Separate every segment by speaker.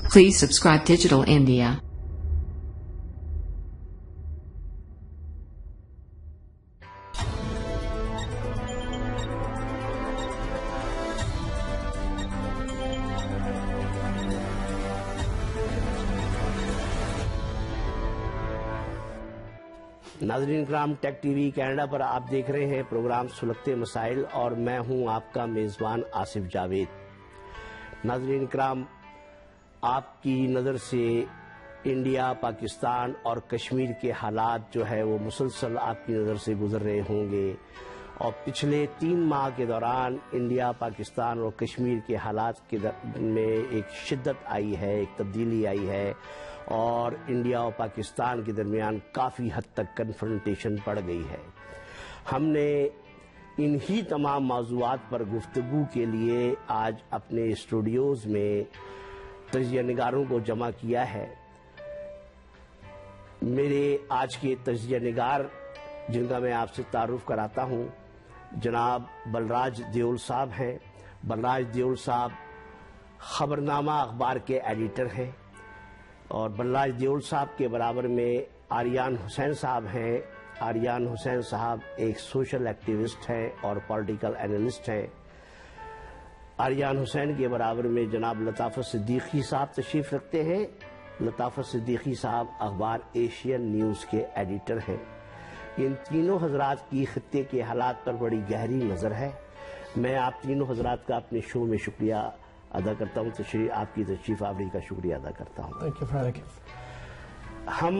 Speaker 1: Please subscribe Digital India.
Speaker 2: ناظرین کرام، ٹیک T V Canada پر آپ دیکھ رہے ہیں پروگرام سلگتے مسائل اور میں ہوں آپ کا میزبان آصف جاوید۔ ناظرین کرام، آپ کی نظر سے انڈیا، پاکستان اور کشمیر کے حالات جو ہے وہ مسلسل آپ کی نظر سے گزر رہے ہوں گے، اور پچھلے 3 ماہ کے دوران انڈیا، پاکستان اور کشمیر کے حالات میں ایک شدت آئی ہے، ایک تبدیلی آئی ہے، اور انڈیا اور پاکستان کے درمیان کافی حد تک کنفرنٹیشن بڑھ گئی ہے۔ ہم نے انہی تمام موضوعات پر گفتگو کے لیے آج اپنے اسٹوڈیوز میں تجزیہ نگاروں کو جمع کیا ہے۔ میرے آج کے تجزیہ نگار جن کا میں آپ سے تعارف کراتا ہوں، جناب بلراج دیول صاحب ہیں۔ بلراج دیول صاحب خبرنامہ اخبار کے ایڈیٹر ہیں، اور بلراج دیول صاحب کے برابر میں آریان حسین صاحب ہیں۔ آریان حسین صاحب ایک سوشل ایکٹیوسٹ ہیں اور پولیٹیکل اینالسٹ ہیں۔ آریان حسین کے برابر میں جناب لطافت صدیقی صاحب تشریف رکھتے ہیں۔ لطافت صدیقی صاحب اخبار ایشین نیوز کے ایڈیٹر ہیں۔ ان تینوں حضرات کی خطے کے حالات پر بڑی گہری نظر ہے۔ میں آپ تینوں حضرات کا اپنے شو میں شکریہ ادا کرتا ہوں، آپ کی تشریف آوری کا شکریہ ادا کرتا ہوں۔ ہم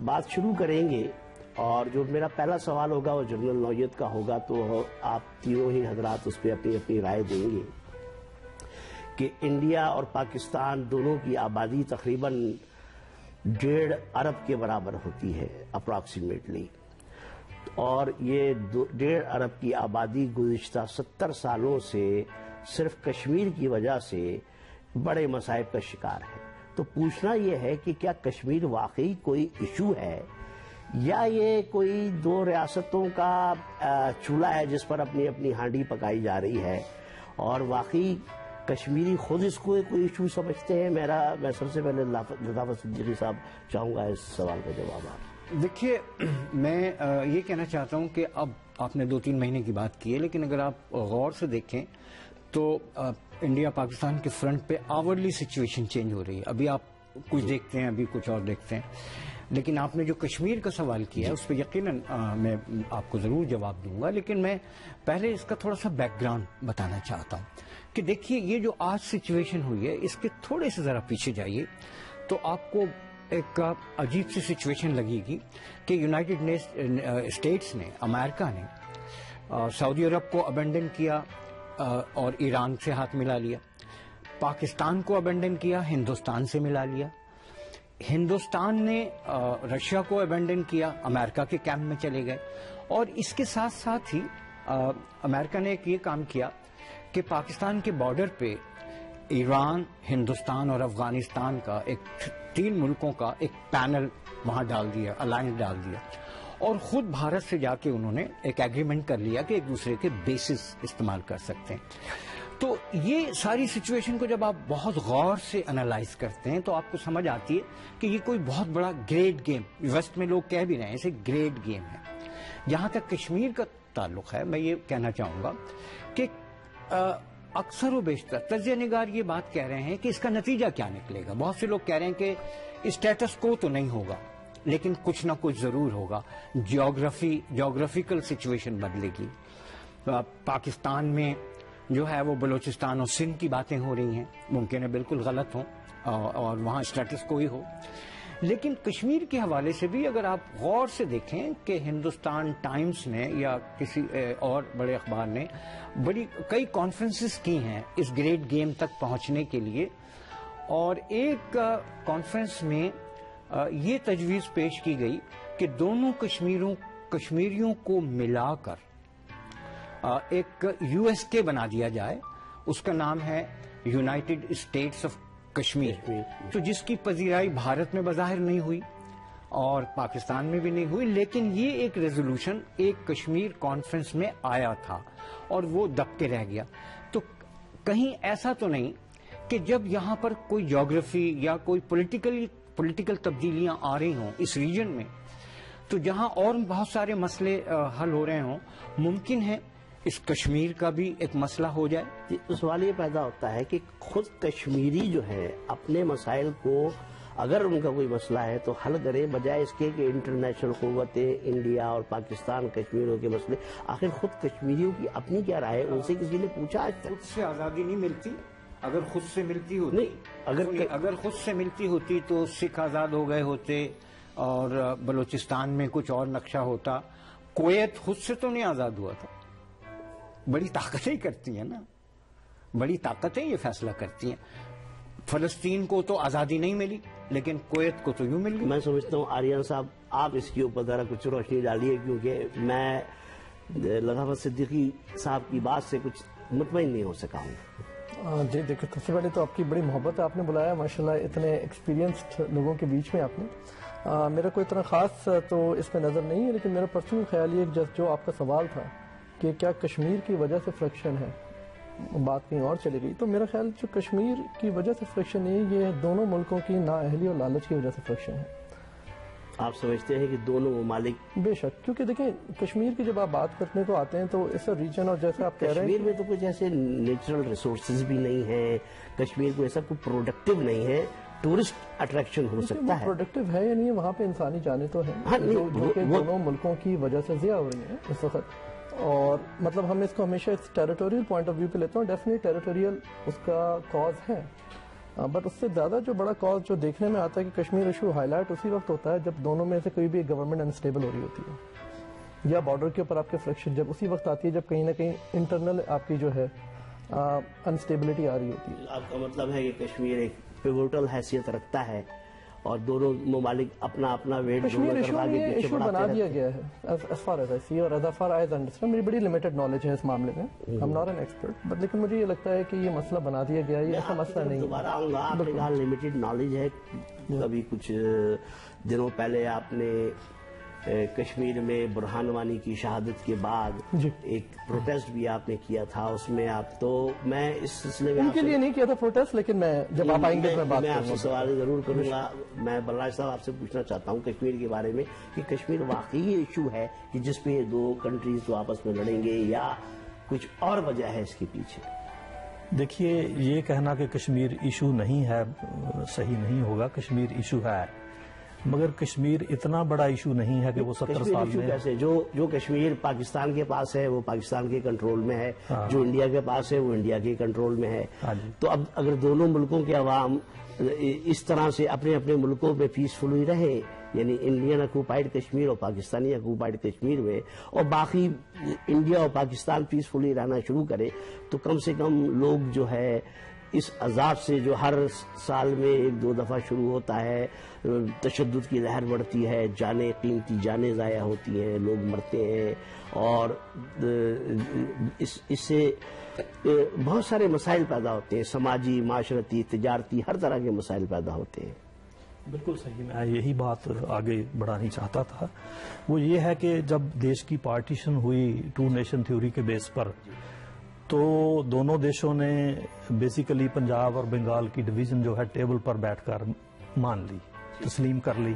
Speaker 2: بات شروع کریں گے، اور جو میرا پہلا سوال ہوگا وہ جنرل نوعیت کا ہوگا، تو آپ تینوں ہی حضرات اس پہ اپنی اپنی رائے دیں گے کہ انڈیا اور پاکستان دونوں کی آبادی تقریباً 1.5 ارب کے برابر ہوتی ہے اپراکسیمیٹلی، اور یہ 1.5 ارب کی آبادی گزشتہ 70 سالوں سے صرف کشمیر کی وجہ سے بڑے مصائب کا شکار ہے۔ تو پوچھنا یہ ہے کہ کیا کشمیر واقعی کوئی ایشو ہے، یا یہ کوئی 2 ریاستوں کا چولہا ہے جس پر اپنی اپنی ہانڈی پکائی جا رہی ہے، اور واقعی کشمیری خود اس کو کوئی ایشو سمجھتے ہیں؟ میں سب سے پہلے لطافت صدیقی صاحب چاہوں گا اس سوال کا جواب آپ۔
Speaker 3: دیکھیے، میں یہ کہنا چاہتا ہوں کہ اب آپ نے 2-3 مہینے کی بات کی ہے، لیکن اگر آپ غور سے دیکھیں تو انڈیا پاکستان کے فرنٹ پہ آورلی سچویشن چینج ہو رہی ہے۔ ابھی آپ کچھ دیکھتے ہیں، ابھی کچھ اور دیکھتے ہیں، لیکن آپ نے جو کشمیر کا سوال کیا ہے اس پہ یقیناً میں آپ کو ضرور جواب دوں گا، لیکن میں پہلے اس کا تھوڑا سا بیک گراؤنڈ بتانا چاہتا ہوں کہ دیکھیے، یہ جو آج سچویشن ہوئی ہے اس کے تھوڑے سے ذرا پیچھے جائیے تو آپ کو ایک عجیب سی سچویشن لگے گی کہ یونائٹڈ اسٹیٹس نے، امریکہ نے سعودی عرب کو ابینڈن کیا اور ایران سے ہاتھ ملا لیا، پاکستان کو ابینڈن کیا، ہندوستان سے ملا لیا، ہندوستان نے رشیا کو ابینڈن کیا، امریکہ کے کیمپ میں چلے گئے، اور اس کے ساتھ ساتھ ہی امریکہ نے ایک یہ کام کیا کہ پاکستان کے بارڈر پہ ایران، ہندوستان اور افغانستان کا 3 ملکوں کا ایک پینل وہاں ڈال دیا، الائنس ڈال دیا، اور خود بھارت سے جا کے انہوں نے ایک ایگریمنٹ کر لیا کہ ایک دوسرے کے بیسز استعمال کر سکتے ہیں۔ تو یہ ساری سچویشن کو جب آپ بہت غور سے انالائز کرتے ہیں تو آپ کو سمجھ آتی ہے کہ یہ کوئی بہت بڑا گریٹ گیم، ویسٹ میں لوگ کہہ بھی رہے ہیں اسے گریٹ گیم ہے۔ جہاں تک کشمیر کا تعلق ہے، میں یہ کہنا چاہوں گا کہ اکثر و بیشتر تجزیہ نگار یہ بات کہہ رہے ہیں کہ اس کا نتیجہ کیا نکلے گا۔ بہت سے لوگ کہہ رہے ہیں کہ اسٹیٹس کو تو نہیں ہوگا، لیکن کچھ نہ کچھ ضرور ہوگا، جیوگرافیکل سچویشن بدلے گی۔ پاکستان میں جو ہے وہ بلوچستان اور سندھ کی باتیں ہو رہی ہیں، ممکن ہے بالکل غلط ہوں اور وہاں اسٹیٹس کو ہی ہو، لیکن کشمیر کے حوالے سے بھی اگر آپ غور سے دیکھیں کہ ہندوستان ٹائمز نے یا کسی اور بڑے اخبار نے کئی کانفرنسز کی ہیں اس گریٹ گیم تک پہنچنے کے لیے، اور ایک کانفرنس میں یہ تجویز پیش کی گئی کہ دونوں کشمیریوں کو ملا کر ایک USA بنا دیا جائے، اس کا نام ہے یونائٹڈ اسٹیٹس آف کشمیر، تو جس کی پذیرائی بھارت میں بظاہر نہیں ہوئی اور پاکستان میں بھی نہیں ہوئی، لیکن یہ ایک ریزولوشن ایک کشمیر کانفرنس میں آیا تھا اور وہ دب کے رہ گیا۔ تو کہیں ایسا تو نہیں کہ جب یہاں پر کوئی جیوگرافی یا کوئی پولیٹیکل تبدیلیاں آ رہی ہوں اس ریجن میں، تو جہاں اور بہت سارے مسئلے حل ہو رہے ہوں، ممکن ہے اس کشمیر کا بھی ایک مسئلہ ہو جائے.
Speaker 2: سوال یہ پیدا ہوتا ہے کہ خود کشمیری جو ہے اپنے مسائل کو اگر ان کا کوئی مسئلہ ہے تو حل کرے، بجائے اس کے کہ انٹرنیشنل قوتیں انڈیا اور پاکستان کشمیریوں کے مسئلے. آخر خود کشمیریوں کی اپنی کیا رائے ہے؟ ان سے کسی نے پوچھا آج تک؟
Speaker 3: خود سے آزادی نہیں ملتی. اگر خود سے ملتی ہوتی اگر خود سے ملتی ہوتی تو سکھ آزاد ہو گئے ہوتے اور بلوچستان میں کچھ اور نقشہ ہوتا. کویت خود سے تو نہیں آزاد ہوا تھا. بڑی طاقتیں کرتی ہیں نا، بڑی طاقتیں یہ فیصلہ کرتی ہیں. فلسطین کو تو آزادی نہیں ملی لیکن کویت کو تو یوں مل گئی.
Speaker 2: میں سمجھتا ہوں آریان صاحب آپ اس کے اوپر ذرا کچھ روشنی ڈالیے، کیونکہ میں لطافت صدیقی صاحب کی بات سے کچھ مطمئن نہیں ہو سکا ہوں.
Speaker 4: جی دیکھیں، سب سے پہلے تو آپ کی بڑی محبت ہے، آپ نے بلایا ماشاءاللہ اتنے ایکسپیرینسڈ لوگوں کے بیچ میں آپ نے. میرا کوئی اتنا خاص تو اس میں نظر نہیں ہے، لیکن میرا پرسنل خیال یہ جو آپ کا سوال تھا کہ کیا کشمیر کی وجہ سے فریکشن ہے، بات کہیں اور چلے گئی، تو میرا خیال جو کشمیر کی وجہ سے فریکشن نہیں، یہ دونوں ملکوں کی نااہلی اور لالچ کی وجہ سے فریکشن ہے.
Speaker 2: آپ سمجھتے ہیں کہ دونوں ممالک؟
Speaker 4: بے شک، کیونکہ دیکھیں کشمیر کی جب آپ بات کرنے کو آتے ہیں تو اس ریجن، اور جیسے آپ کہہ رہے ہیں
Speaker 2: کشمیر میں تو کچھ ایسے نیچرل ریسورسز بھی نہیں ہیں، کشمیر کو ایسا کوئی پروڈکٹیو نہیں ہے. ٹورسٹ اٹریکشن ہو سکتا ہے،
Speaker 4: پروڈکٹیو ہے یا نہیں ہے، وہاں پہ انسانی جانیں تو ہیں جو کہ دونوں ملکوں کی وجہ سے ضیاع ہو رہی ہیں اس وقت. اور مطلب ہم اس کو ہمیشہ اس ٹیریٹوریل پوائنٹ آف ویو پہ لیتے ہیں، ڈیفینیٹ ٹیریٹوریل اس کا کاز ہے. بٹ اس سے زیادہ جو بڑا کاز جو دیکھنے میں آتا ہے کہ کشمیر ایشو ہائی لائٹ اسی وقت ہوتا ہے جب دونوں میں سے کوئی بھی گورنمنٹ انسٹیبل ہو رہی ہوتی ہے، یا بارڈر کے اوپر آپ کے فریکشن جب اسی وقت آتی ہے جب کہیں نہ کہیں انٹرنل آپ کی جو ہے انسٹیبلٹی آ رہی ہوتی ہے.
Speaker 2: آپ کا مطلب ہے کہ کشمیر ایک پیوٹل حیثیت رکھتا ہے اور دونوں ممالک اپنا اپنا ویٹ
Speaker 4: کشمیر ایشو بنا دیا گیا ہے as far as I see اور as far as I understand. میری بڑی لمیٹڈ نالج ہے اس معاملے میں، I'm not an expert, but لیکن مجھے یہ لگتا ہے کہ یہ مسئلہ بنا دیا گیا ہے، یہ ایسا مسئلہ نہیں ہے.
Speaker 2: دوبارہ آؤں گا، آپ کے کہاں لمیٹڈ نالج ہے. ابھی کچھ دنوں پہلے آپ نے کشمیر میں برہان وانی کی شہادت کے بعد ایک پروٹیسٹ بھی آپ نے کیا تھا، اس میں آپ تو میں اس سلسلے میں
Speaker 4: ان کے لیے نہیں کیا تھا پروٹیسٹ، لیکن میں جب آپ آئیں گے میں بات
Speaker 2: میں آپ سے سوال ضرور کروں گا. میں بلراج صاحب آپ سے پوچھنا چاہتا ہوں کشمیر کے بارے میں کہ کشمیر واقعی ایشو ہے کہ جس پہ دو کنٹریز تو آپس میں لڑیں گے یا کچھ اور وجہ ہے اس کے پیچھے؟
Speaker 5: دیکھیے، یہ کہنا کہ کشمیر ایشو نہیں ہے صحیح نہیں ہوگا. کشمیر ایشو ہے، مگر کشمیر اتنا بڑا ایشو نہیں ہے کہ وہ 70 سال میں
Speaker 2: کیسے جو کشمیر پاکستان کے پاس ہے وہ پاکستان کے کنٹرول میں ہے، جو انڈیا کے پاس ہے وہ انڈیا کے کنٹرول میں ہے. تو اب اگر دونوں ملکوں کے عوام اس طرح سے اپنے اپنے ملکوں میں پیسفلی رہے، یعنی انڈین اکوپائڈ کشمیر اور پاکستانی اکوپائڈ کشمیر میں، اور باقی انڈیا اور پاکستان پیسفلی رہنا شروع کرے، تو کم سے کم لوگ جو ہے اس عذاب سے جو ہر سال میں ایک دو دفعہ شروع ہوتا ہے، تشدد کی لہر بڑھتی ہے، قیمتی جانیں ضائع ہوتی ہیں، لوگ مرتے ہیں، اور اس سے بہت سارے مسائل پیدا ہوتے ہیں، سماجی، معاشرتی، تجارتی، ہر طرح کے مسائل پیدا ہوتے ہیں.
Speaker 5: بالکل صحیح. میں یہی بات آگے بڑھانی چاہتا تھا. وہ یہ ہے کہ جب دیش کی پارٹیشن ہوئی 2 نیشن تھیوری کے بیس پر، تو دونوں دیشوں نے بیسیکلی پنجاب اور بنگال کی ڈویژن جو ہے ٹیبل پر بیٹھ کر مان لی، تسلیم کر لی.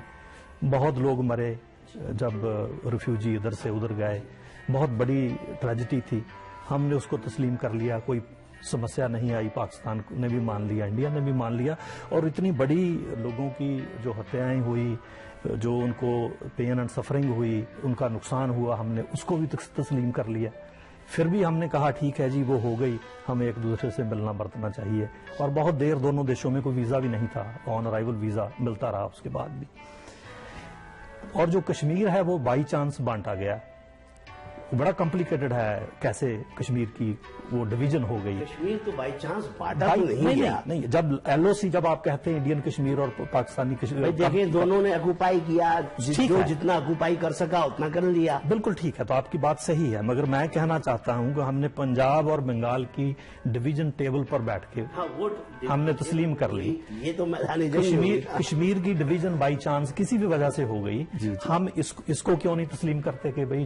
Speaker 5: بہت لوگ مرے جب ریفیوجی ادھر سے ادھر گئے، بہت بڑی ٹریجڈی تھی. ہم نے اس کو تسلیم کر لیا، کوئی سمسیا نہیں آئی. پاکستان نے بھی مان لیا، انڈیا نے بھی مان لیا، اور اتنی بڑی لوگوں کی جو ہتیائیں ہوئی، جو ان کو پین اینڈ سفرنگ ہوئی، ان کا نقصان ہوا، ہم نے اس کو بھی تسلیم کر لیا. پھر بھی ہم نے کہا ٹھیک ہے جی وہ ہو گئی، ہمیں ایک دوسرے سے ملنا برتنا چاہیے. اور بہت دیر دونوں دیشوں میں کوئی ویزا بھی نہیں تھا، آن ارائیول ویزا ملتا رہا اس کے بعد بھی. اور جو کشمیر ہے وہ بائی چانس بانٹا گیا. بڑا کمپلیکیٹڈ ہے کیسے کشمیر کی وہ ڈویژن ہو گئی.
Speaker 2: کشمیر تو بائی چانس بانٹا نہیں گیا.
Speaker 5: نہیں، جب ایل او سی جب آپ کہتے ہیں انڈین کشمیر اور پاکستانی کشمیر،
Speaker 2: دیکھیں دونوں نے اکوپائی کیا، جو جتنا اکوپائی کر سکا اتنا کر لیا.
Speaker 5: بالکل ٹھیک ہے، تو آپ کی بات صحیح ہے، مگر میں کہنا چاہتا ہوں کہ ہم نے پنجاب اور بنگال کی ڈویژن ٹیبل پر بیٹھ کے ہم نے تسلیم کر لی.
Speaker 2: یہ تو
Speaker 5: کشمیر کی ڈویژن بائی چانس کسی بھی وجہ سے ہو گئی، ہم اس کو کیوں نہیں تسلیم کرتے کہ بھئی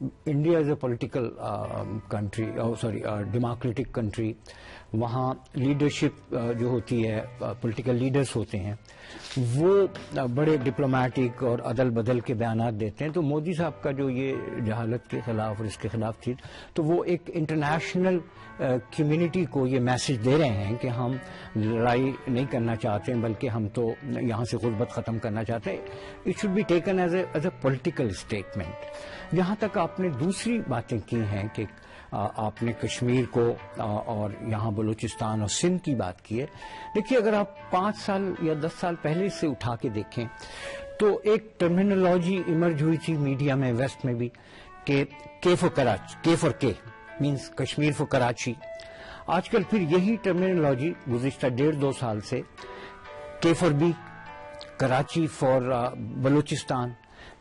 Speaker 3: India is a political country, democratic country. وہاں لیڈرشپ جو ہوتی ہے، پولیٹیکل لیڈرز ہوتے ہیں، وہ بڑے ڈپلومیٹک اور عدل بدل کے بیانات دیتے ہیں. تو مودی صاحب کا جو یہ جہالت کے خلاف اور اس کے خلاف تھی، تو وہ ایک انٹرنیشنل کمیونٹی کو یہ میسج دے رہے ہیں کہ ہم لڑائی نہیں کرنا چاہتے ہیں، بلکہ ہم تو یہاں سے غربت ختم کرنا چاہتے ہیں. It should be taken as a political statement. جہاں تک آپ نے دوسری باتیں کی ہیں کہ آپ نے کشمیر کو اور یہاں بلوچستان اور سندھ کی بات کی ہے. دیکھیے، اگر آپ 5 سال یا 10 سال پہلے سے اٹھا کے دیکھیں تو ایک ٹرمینالوجی ایمرج ہوئی تھی میڈیا میں، ویسٹ میں بھی، کہ کے فار کے مینس کشمیر فار کراچی. آج کل پھر یہی ٹرمینالوجی گزشتہ 1.5-2 سال سے کے for B, Karachi for Balochistan,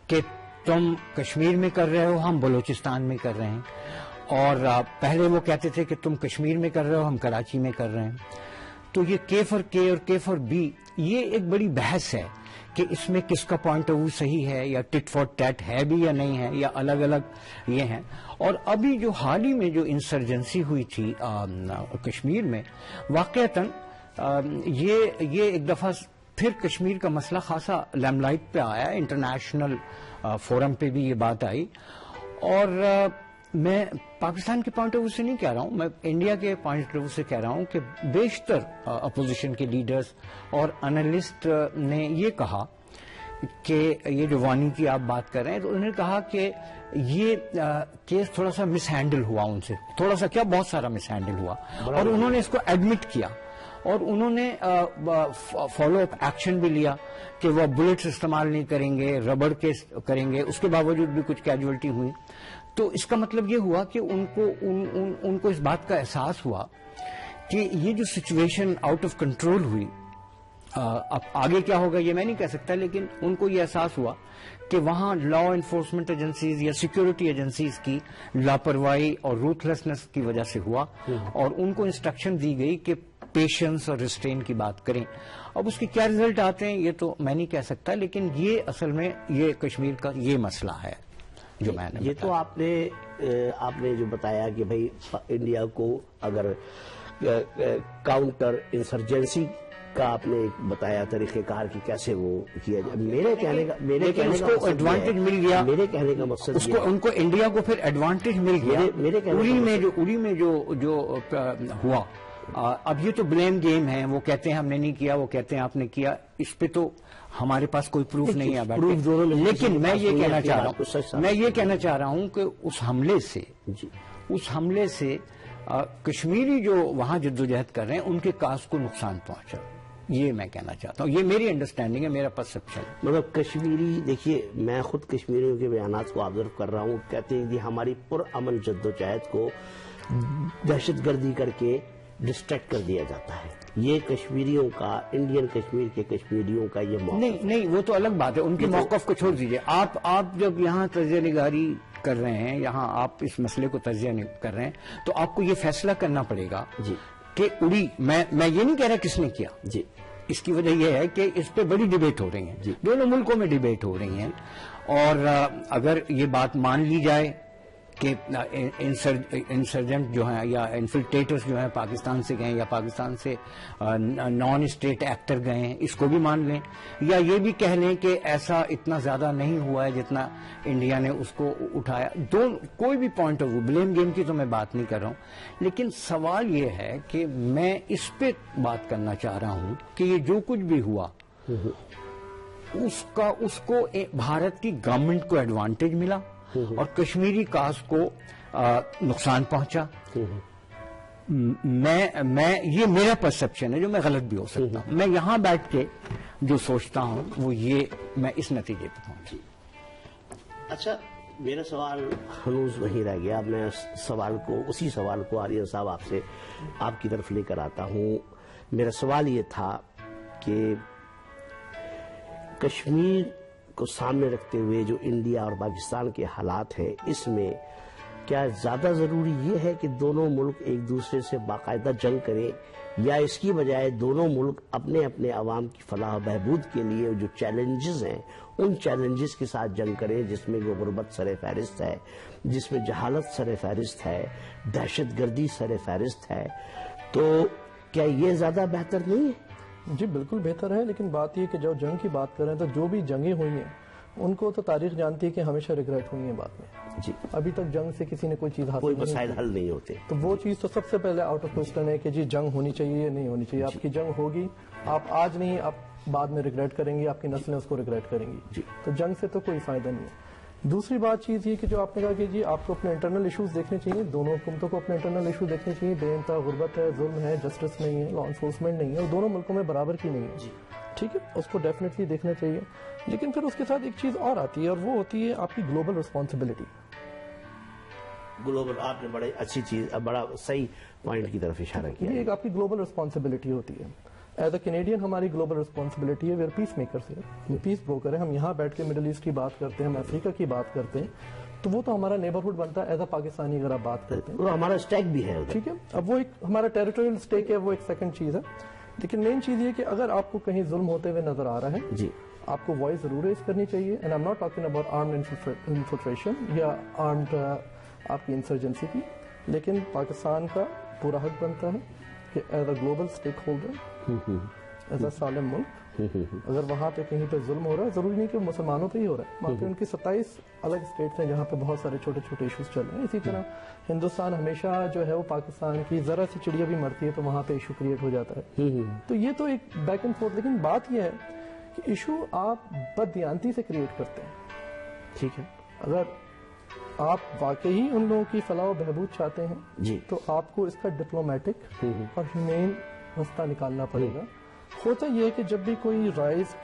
Speaker 3: کہ تم کشمیر میں کر رہے ہو، ہم بلوچستان میں کر رہے ہیں. اور پہلے وہ کہتے تھے کہ تم کشمیر میں کر رہے ہو، ہم کراچی میں کر رہے ہیں. تو یہ کے فار کے اور کے فار بی، یہ ایک بڑی بحث ہے کہ اس میں کس کا پوائنٹ آف ویو صحیح ہے، یا ٹٹ فار ٹیٹ ہے بھی یا نہیں ہے، یا الگ الگ یہ ہیں. اور ابھی جو حال ہی میں جو انسرجنسی ہوئی تھی کشمیر میں، واقعتاً یہ ایک دفعہ پھر کشمیر کا مسئلہ خاصا لیم لائٹ پہ آیا. انٹرنیشنل فورم پہ بھی یہ بات آئی. اور میں پاکستان کے پوائنٹ آف ویو سے نہیں کہہ رہا ہوں، میں انڈیا کے پوائنٹ آف ویو سے کہہ رہا ہوں کہ بیشتر اپوزیشن کے لیڈرز اور انالسٹ نے یہ کہا کہ یہ جو وانی کی آپ بات کر رہے ہیں، تو انہوں نے کہا کہ یہ کیس تھوڑا سا مس ہینڈل ہوا ان سے، تھوڑا سا کیا بہت سارا مس ہینڈل ہوا، اور انہوں نے اس کو ایڈمٹ کیا. اور انہوں نے فالو اپ ایکشن بھی لیا کہ وہ بلٹس استعمال نہیں کریں گے، ربڑ کے کریں گے. اس کے باوجود بھی کچھ کیجولٹی ہوئی. تو اس کا مطلب یہ ہوا کہ ان کو اس بات کا احساس ہوا کہ یہ جو سچویشن آؤٹ آف کنٹرول ہوئی. اب آگے کیا ہوگا یہ میں نہیں کہہ سکتا، لیکن ان کو یہ احساس ہوا کہ وہاں لا انفورسمنٹ ایجنسیز یا سیکورٹی ایجنسیز کی لاپرواہی اور روتھلیسنس کی وجہ سے ہوا، اور ان کو انسٹرکشن دی گئی کہ پیشنس اور ریسٹرین کی بات کریں. اب اس کے کیا ریزلٹ آتے ہیں یہ تو میں نہیں کہہ سکتا، لیکن یہ اصل میں یہ کشمیر کا یہ مسئلہ ہے جو میں نے
Speaker 2: یہ تو آپ نے جو بتایا کہ بھائی انڈیا کو اگر کاؤنٹر انسرجنسی کا آپ نے ایک بتایا طریقہ کار کی کیسے وہ کیا جائے. میرے کہنے کا
Speaker 3: ایڈوانٹیج مل گیا،
Speaker 2: میرے کہنے کا مقصد
Speaker 3: ان کو انڈیا کو پھر ایڈوانٹیج مل گیا. اڑی میں جو ہوا، اب یہ تو بلیم گیم ہے. وہ کہتے ہیں ہم نے نہیں کیا، وہ کہتے ہیں آپ نے کیا. اس پہ تو ہمارے پاس کوئی پروف نہیں ہے. لیکن میں یہ کہنا چاہ رہا ہوں کہ اس حملے سے کشمیری جو وہاں جدوجہد کر رہے ہیں ان کے کاز کو نقصان پہنچا. یہ میں کہنا چاہتا ہوں، یہ میری انڈرسٹینڈنگ ہے، میرا پرسپشن.
Speaker 2: مطلب کشمیری، دیکھیے میں خود کشمیریوں کے بیانات کو آبزرو کر رہا ہوں. کہتے ہیں کہ ہماری پرامن جدوجہد کو دہشت گردی کر کے ڈسٹریکٹ کر دیا جاتا ہے. یہ کشمیریوں کا، انڈین کشمیر کے کشمیریوں کا یہ موقف
Speaker 3: نہیں، وہ تو الگ بات ہے. ان کے موقف کو چھوڑ دیجئے. آپ جب یہاں تجزیہ نگاری کر رہے ہیں، یہاں آپ اس مسئلے کو تجزیہ کر رہے ہیں، تو آپ کو یہ فیصلہ کرنا پڑے گا کہ اڑی، میں یہ نہیں کہہ رہا کس نے کیا. اس کی وجہ یہ ہے کہ اس پہ بڑی ڈیبیٹ ہو رہی ہیں، دونوں ملکوں میں ڈیبیٹ ہو رہی ہیں. اور اگر یہ بات مان لی جائے کہ انسرجنٹ جو ہیں یا انفلٹریٹرز جو ہیں پاکستان سے گئے یا پاکستان سے نان اسٹیٹ ایکٹر گئے ہیں، اس کو بھی مان لیں، یا یہ بھی کہہ لیں کہ ایسا اتنا زیادہ نہیں ہوا ہے جتنا انڈیا نے اس کو اٹھایا. کوئی بھی point of view, blame game کی تو میں بات نہیں کر رہا ہوں، لیکن سوال یہ ہے کہ میں اس پہ بات کرنا چاہ رہا ہوں کہ یہ جو کچھ بھی ہوا اس کو بھارت کی گورنمنٹ کو ایڈوانٹیج ملا اور کشمیری کاز کو نقصان پہنچا. یہ میرا پرسپشن ہے جو میں غلط بھی ہو سکتا ہوں. میں یہاں بیٹھ کے جو سوچتا ہوں وہ یہ میں اس نتیجے پہ پہنچی.
Speaker 2: اچھا، میرا سوال ہنوز وہی رہ گیا. میں اسی سوال کو آریہ صاحب آپ سے آپ کی طرف لے کر آتا ہوں. میرا سوال یہ تھا کہ کشمیر کو سامنے رکھتے ہوئے جو انڈیا اور پاکستان کے حالات ہیں، اس میں کیا زیادہ ضروری یہ ہے کہ دونوں ملک ایک دوسرے سے باقاعدہ جنگ کریں، یا اس کی بجائے دونوں ملک اپنے اپنے عوام کی فلاح و بہبود کے لیے جو چیلنجز ہیں ان چیلنجز کے ساتھ جنگ کریں، جس میں غربت سر فہرست ہے، جس میں جہالت سر فہرست ہے، دہشت گردی سر فہرست ہے؟ تو کیا یہ زیادہ بہتر نہیں ہے؟
Speaker 4: جی بالکل بہتر ہے، لیکن بات یہ کہ جو جنگ کی بات کریں تو جو بھی جنگیں ہوئی ہیں ان کو تو تاریخ جانتی ہے کہ ہمیشہ ریگریٹ ہوئی ہیں بعد میں.
Speaker 2: جی
Speaker 4: ابھی تک جنگ سے کسی نے کوئی چیز حاصل
Speaker 2: کوئی
Speaker 4: نہیں
Speaker 2: مسائل حل نہیں ہوتے.
Speaker 4: تو وہ چیز تو سب سے پہلے آؤٹ آف کوسچن ہے کہ جی جنگ ہونی چاہیے یا نہیں ہونی چاہیے. آپ کی جنگ ہوگی، آپ آج نہیں، آپ بعد میں ریگریٹ کریں گے، آپ کی نسلیں اس کو ریگریٹ کریں گی. تو جنگ سے تو کوئی فائدہ نہیں ہے. دوسری بات چیز یہ کہ جو آپ نے کہا کہ جی آپ کو اپنے انٹرنل ایشوز دیکھنے چاہیے، دونوں حکومتوں کو اپنے انٹرنل ایشوز دیکھنے چاہیے. بے انتہا غربت ہے، ظلم ہے، جسٹس نہیں ہے، لا انفورسمنٹ نہیں ہے، اور دونوں ملکوں میں برابر کی نہیں ہے. ٹھیک ہے، اس کو ڈیفینیٹلی دیکھنا چاہیے. لیکن پھر اس کے ساتھ ایک چیز اور آتی ہے، اور وہ ہوتی ہے آپ کی گلوبل رسپانسبلٹی.
Speaker 2: گلوبل، آپ نے بڑے اچھی چیز، بڑا صحیح پوائنٹ کی طرف اشارہ کیا.
Speaker 4: یہ ایک آپ کی گلوبل رسپانسبلٹی ہوتی ہے. ایز اے کینیڈین ہماری گلوبل رسپانسبلٹی ہے، وی آر پیس میکرز ہے، ہم پیس بروکر ہیں. ہم یہاں بیٹھ کے مڈل ایسٹ کی بات کرتے ہیں، ہم افریقہ کی بات کرتے ہیں، تو وہ تو ہمارا نیبرہڈ بنتا ہے ایز اے پاکستانی. اگر آپ بات کرتے ہیں
Speaker 2: وہ ہمارا اسٹیک بھی ہے.
Speaker 4: ٹھیک ہے، اب وہ ایک ہمارا ٹیریٹوریل اسٹیک ہے، وہ ایک سیکنڈ چیز ہے. لیکن مین چیز یہ کہ اگر آپ کو کہیں ظلم ہوتے ہوئے نظر آ رہا ہے،
Speaker 2: جی
Speaker 4: آپ کو وائس ضرور ریز کرنی چاہیے. And I am not talking about armed infiltration یا آرمڈ آپ کی انسرجنسی کی، لیکن پاکستان کا پورا حق بنتا ہے کہ as a global stakeholder, as a سالم ملک، اگر وہاں پہ کہیں پہ ظلم ہو رہا ہے، ضروری نہیں کہ مسلمانوں پہ ہی ہو رہا ہے، وہاں پہ ان کی 27 الگ اسٹیٹس ہیں جہاں پہ بہت سارے چھوٹے چھوٹے ایشوز چل رہے ہیں. اسی طرح ہندوستان ہمیشہ جو ہے وہ پاکستان کی ذرا سی چڑیا بھی مرتی ہے تو وہاں پہ ایشو کریٹ ہو جاتا ہے. تو یہ تو ایک بیک اینڈ فورتھ. لیکن بات یہ ہے کہ ایشو آپ بددیانتی سے کریٹ کرتے ہیں.
Speaker 2: ٹھیک ہے،
Speaker 4: اگر آپ واقعی ان لوگوں کی فلاح و بہبود چاہتے ہیں
Speaker 2: جی
Speaker 4: تو آپ کو اس کا ڈپلومیٹک اور ہیومین راستہ نکالنا پڑے گا. ہوتا یہ ہے کہ جب بھی کوئی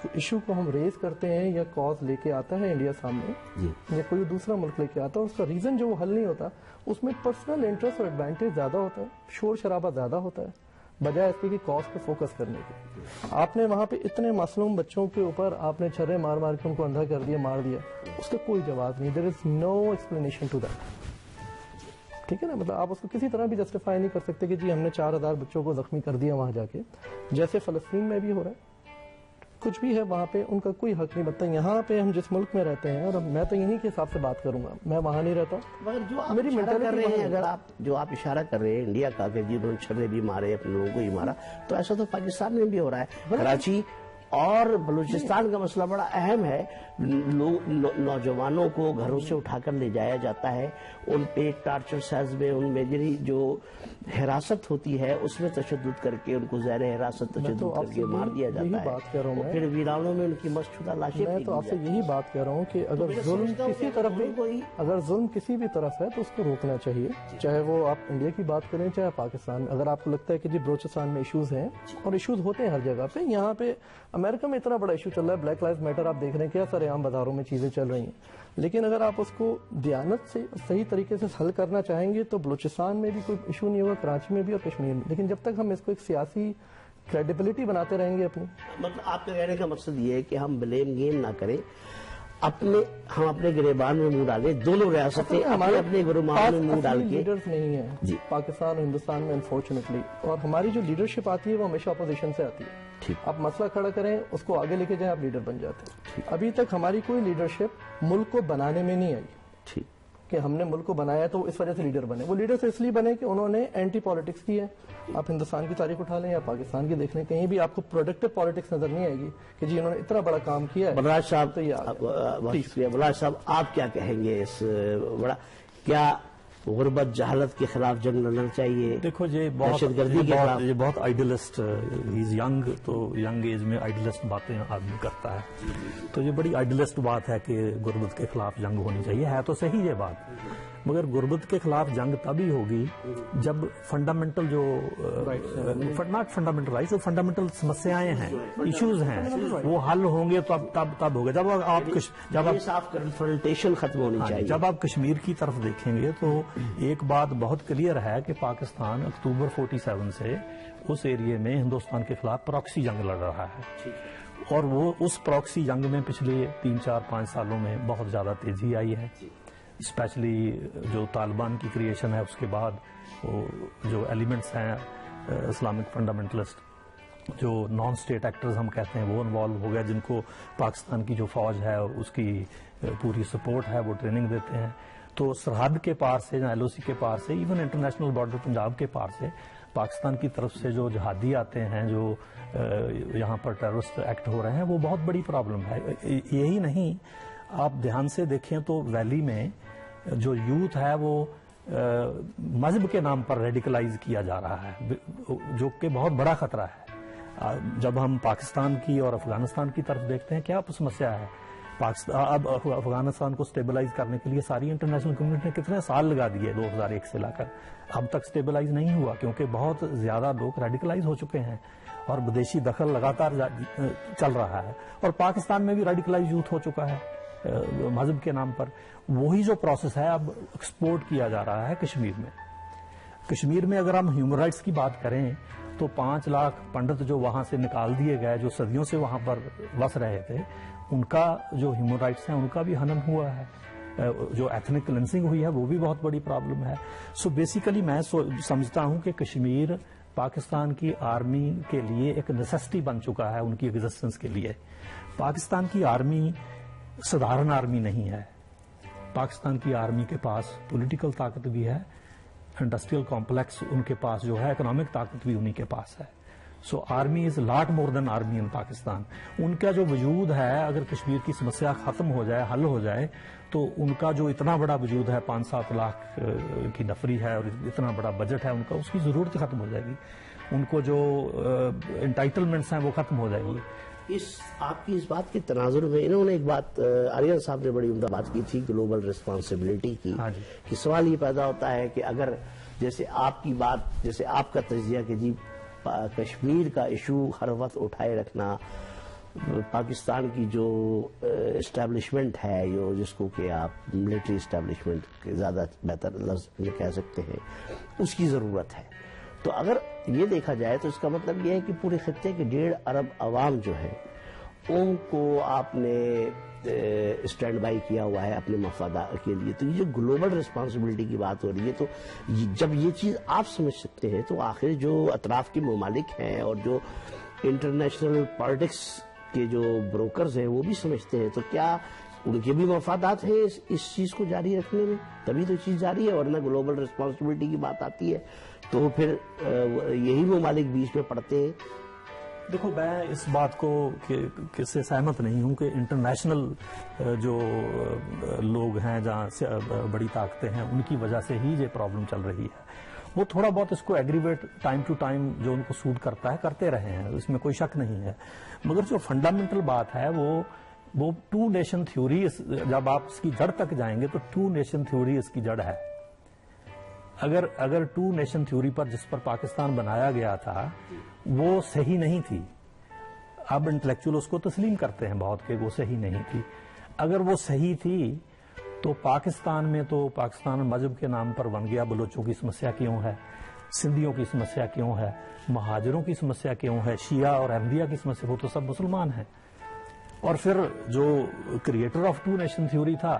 Speaker 4: ایشو کو ہم ریز کرتے ہیں یا کاز لے کے آتا ہے انڈیا سامنے یا کوئی دوسرا ملک لے کے آتا ہے، اس کا ریزن جو وہ حل نہیں ہوتا، اس میں پرسنل انٹرسٹ اور ایڈوانٹیج زیادہ ہوتا ہے، شور شرابہ زیادہ ہوتا ہے، بجائے اس کی کاز پہ فوکس کرنے کی. آپ نے وہاں پہ اتنے معصوم بچوں کے اوپر آپ نے چھرے مار مار کے ان کو اندھا کر دیا، مار دیا، اس کا کوئی جواب نہیں. دیر از نو ایکسپلینیشن ٹو دیٹ. ٹھیک ہے نا، مطلب آپ اس کو کسی طرح بھی جسٹیفائی نہیں کر سکتے کہ جی ہم نے 4000 بچوں کو زخمی کر دیا وہاں جا کے، جیسے فلسطین میں بھی ہو رہا ہے. کچھ بھی ہے وہاں پہ ان کا کوئی حق نہیں بنتا. یہاں پہ ہم جس ملک میں رہتے ہیں، اور میں تو یہیں کے حساب سے بات کروں گا، میں وہاں نہیں رہتا.
Speaker 2: مگر جو آپ
Speaker 4: میری
Speaker 2: اشارہ کر رہے ہیں،
Speaker 4: mentality
Speaker 2: اگر جو آپ اشارہ کر رہے ہیں انڈیا کا کہ جنہوں نے چھرے بھی مارے، اپنے لوگوں کو ہی مارا، تو ایسا تو پاکستان میں بھی ہو رہا ہے. کراچی اور بلوچستان کا مسئلہ بڑا اہم ہے. نوجوانوں کو گھروں سے اٹھا کر لے جایا جاتا ہے، ان پہ ٹارچر سیلز میں، ان میں جو حراست ہوتی ہے اس میں تشدد کر کے ان کو زیر حراست تشدد کر کے مار دیا جاتا ہے. پھر ویرانوں میں ان کی مشہودہ لاشیں.
Speaker 4: میں تو آپ سے یہی بات کر رہا ہوں کہ اگر ظلم کسی طرف بھی، اگر ظلم کسی بھی طرف ہے تو اس کو روکنا چاہیے، چاہے وہ آپ انڈیا کی بات کریں چاہے پاکستان. اگر آپ کو لگتا ہے کہ جی بلوچستان میں ایشوز ہیں، اور ایشوز ہوتے ہیں ہر جگہ پہ، یہاں پہ امریکہ میں اتنا بڑا ایشو چل رہا ہے، بلیک لائف میٹر، آپ دیکھ رہے ہیں کیا سارے عام بازاروں میں چیزیں چل رہی ہیں. لیکن اگر آپ اس کو دیانت سے صحیح طریقے سے حل کرنا چاہیں گے تو بلوچستان میں بھی کوئی ایشو نہیں ہوگا، کراچی میں بھی اور کشمیر میں. لیکن جب تک ہم اس کو ایک سیاسی کریڈیبلٹی بناتے رہیں گے اپنی،
Speaker 2: مطلب آپ کے کہنے کا مقصد یہ ہے کہ ہم بلیم گیم نہ کریں، ہم اپنے گریبان میں منہ ڈالیں. دونوں ریاستیں ہمارے اپنے گریبان میں منہ ڈال کے.
Speaker 4: لیڈرز نہیں ہیں
Speaker 2: جی
Speaker 4: پاکستان اور ہندوستان میں انفارچونیٹلی، اور ہماری جو لیڈرشپ آتی ہے وہ ہمیشہ اپوزیشن سے آتی ہے. آپ مسئلہ کھڑا کریں، اس کو آگے لے کے جائیں، آپ لیڈر بن جاتے ہیں. ابھی تک ہماری کوئی لیڈرشپ ملک کو بنانے میں نہیں آئی کہ ہم نے ملک کو بنایا تو اس وجہ سے لیڈر بنے. وہ لیڈر اس لیے بنے کہ انہوں نے اینٹی پالیٹکس کی ہے. آپ ہندوستان کی تاریخ اٹھا لیں یا پاکستان کی دیکھ لیں، کہیں بھی آپ کو پروڈکٹیو پالیٹکس نظر نہیں آئے گی کہ جی انہوں نے اتنا بڑا کام کیا ہے.
Speaker 2: بلراج صاحب،
Speaker 4: تو
Speaker 2: بہت شکریہ. بلراج صاحب، آپ کیا کہیں گے اس کیا غربت جہالت کے خلاف جنگ لڑنا چاہیے؟
Speaker 5: دیکھو یہ بہت آئیڈیلسٹ، ہیز ینگ، تو ینگ ایج میں آئیڈیلسٹ باتیں آدمی کرتا ہے، تو یہ بڑی آئیڈیلسٹ بات ہے کہ غربت کے خلاف جنگ ہونی چاہیے. ہے تو صحیح یہ بات، مگر غربت کے خلاف جنگ تبھی ہوگی جب فنڈامنٹل جو ناٹ فنڈامنٹل رائٹس، فنڈامنٹل سمسیایں ہیں، ایشوز ہیں، وہ حل ہوں گے تو تب ہوگا. جب
Speaker 2: صاف کنفرنٹیشن ختم ہونی چاہیے.
Speaker 5: جب آپ کشمیر کی طرف دیکھیں گے تو ایک بات بہت کلیئر ہے کہ پاکستان اکتوبر 47 سے اس ایریے میں ہندوستان کے خلاف پراکسی جنگ لڑ رہا ہے، اور وہ اس پراکسی جنگ میں پچھلے 3 4 5 سالوں میں بہت زیادہ تیزی آئی ہے. اسپیشلی جو طالبان کی کریشن ہے اس کے بعد وہ جو ایلیمنٹس ہیں اسلامک فنڈامنٹلسٹ جو نان اسٹیٹ ایکٹرز ہم کہتے ہیں وہ انوالو ہو گئے، جن کو پاکستان کی جو فوج ہے اس کی پوری سپورٹ ہے، وہ ٹریننگ دیتے ہیں. تو سرحد کے پار سے یا ایل او سی کے پار سے، ایون انٹرنیشنل بارڈر پنجاب کے پار سے پاکستان کی طرف سے جو جہادی آتے ہیں، جو یہاں پر ٹیررسٹ ایکٹ ہو رہے ہیں، وہ بہت بڑی پرابلم ہے. یہی نہیں، آپ دھیان سے دیکھیں تو ویلی میں جو یوتھ ہے وہ مذہب کے نام پر ریڈیکلائز کیا جا رہا ہے، جو کہ بہت بڑا خطرہ ہے. جب ہم پاکستان کی اور افغانستان کی طرف دیکھتے ہیں، کیا سمسیا ہے؟ اب افغانستان کو سٹیبلائز کرنے کے لیے ساری انٹرنیشنل کمیونٹی نے کتنے سال لگا دیے 2001 سے لا کر، اب تک سٹیبلائز نہیں ہوا، کیونکہ بہت زیادہ لوگ ریڈیکلائز ہو چکے ہیں اور بدیشی دخل لگاتار چل رہا ہے. اور پاکستان میں بھی ریڈیکلائز یوتھ ہو چکا ہے مذہب کے نام پر. وہی جو پروسیس ہے اب ایکسپورٹ کیا جا رہا ہے کشمیر میں. کشمیر میں اگر ہم ہیومن رائٹس کی بات کریں تو 5 لاکھ پنڈت جو وہاں سے نکال دیے گئے، جو صدیوں سے وہاں پر بس رہے تھے، ان کا جو ہیومن رائٹس ہیں ان کا بھی ہنن ہوا ہے. جو ایتھنک کلینسنگ ہوئی ہے وہ بھی بہت بڑی پرابلم ہے. سو بیسیکلی میں سمجھتا ہوں کہ کشمیر پاکستان کی آرمی کے لیے ایک نیسیسٹی بن چکا ہے ان کی ایگزسٹنس کے لیے. پاکستان کی آرمی سدھارن آرمی نہیں ہے. پاکستان کی آرمی کے پاس پولیٹیکل طاقت بھی ہے، انڈسٹریل کمپلیکس ان کے پاس جو ہے، اکنامک طاقت بھی انہی کے پاس ہے. سو آرمی از لاٹ مور دین آرمی ان پاکستان. ان کا جو وجود ہے، اگر کشمیر کی سمسیا ختم ہو جائے، حل ہو جائے، تو ان کا جو اتنا بڑا وجود ہے، 5-7 لاکھ کی نفری ہے اور اتنا بڑا بجٹ ہے ان کا، اس کی ضرورت ختم ہو جائے گی. ان کو جو انٹائٹلمنٹس ہیں وہ ختم ہو جائے گی.
Speaker 2: آپ کی اس بات کے تناظر میں انہوں نے ایک بات، آریان صاحب نے بڑی عمدہ بات کی تھی گلوبل ریسپانسبلٹی کی. کہ سوال یہ پیدا ہوتا ہے کہ اگر جیسے آپ کی بات، جیسے آپ کا تجزیہ کہ جی کشمیر کا ایشو ہر وقت اٹھائے رکھنا، پاکستان کی جو اسٹیبلشمنٹ ہے، جس کو کہ آپ ملٹری اسٹیبلشمنٹ کے زیادہ بہتر لفظ یہ کہہ سکتے ہیں، اس کی ضرورت ہے. تو اگر یہ دیکھا جائے تو اس کا مطلب یہ ہے کہ پورے خطے کے 1.5 ارب عوام جو ہے ان کو آپ نے اسٹینڈ بائی کیا ہوا ہے اپنے مفادات کے لیے. تو یہ جو گلوبل ریسپانسبلٹی کی بات ہو رہی ہے، تو جب یہ چیز آپ سمجھ سکتے ہیں تو آخر جو اطراف کے ممالک ہیں اور جو انٹرنیشنل پالیٹکس کے جو بروکرز ہیں وہ بھی سمجھتے ہیں، تو کیا ان کے بھی مفادات ہیں اس چیز کو جاری رکھنے میں؟ تبھی تو چیز جاری ہے. ورنہ گلوبل ریسپانسبلٹی کی بات آتی ہے تو پھر یہی ممالک بیچ میں پڑتے ہیں.
Speaker 5: دیکھو، میں اس بات کو سے سہمت نہیں ہوں کہ انٹرنیشنل جو لوگ ہیں، جہاں سے بڑی طاقتیں ہیں، ان کی وجہ سے ہی یہ پرابلم چل رہی ہے. وہ تھوڑا بہت اس کو ایگریویٹ ٹائم ٹو ٹائم جو ان کو سوٹ کرتا ہے کرتے رہے ہیں، اس میں کوئی شک نہیں ہے. مگر جو فنڈامنٹل بات ہے وہ 2 نیشن تھیوری، جب آپ اس کی جڑ تک جائیں گے تو 2 نیشن تھیوری اس کی جڑ ہے. اگر 2 نیشن تھیوری پر جس پر پاکستان بنایا گیا تھا وہ صحیح نہیں تھی، اب انٹلیکچوئل اس کو تسلیم کرتے ہیں بہت کہ وہ صحیح نہیں تھی. اگر وہ صحیح تھی تو پاکستان میں تو پاکستان مذہب کے نام پر بن گیا. بلوچوں کی سمسیا کیوں ہے، سندھیوں کی سمسیا کیوں ہے، مہاجروں کی سمسیا کیوں ہے، شیعہ اور احمدیہ کی سمسیا، وہ تو سب مسلمان ہیں. اور پھر جو کریٹر آف 2 نیشن تھیوری تھا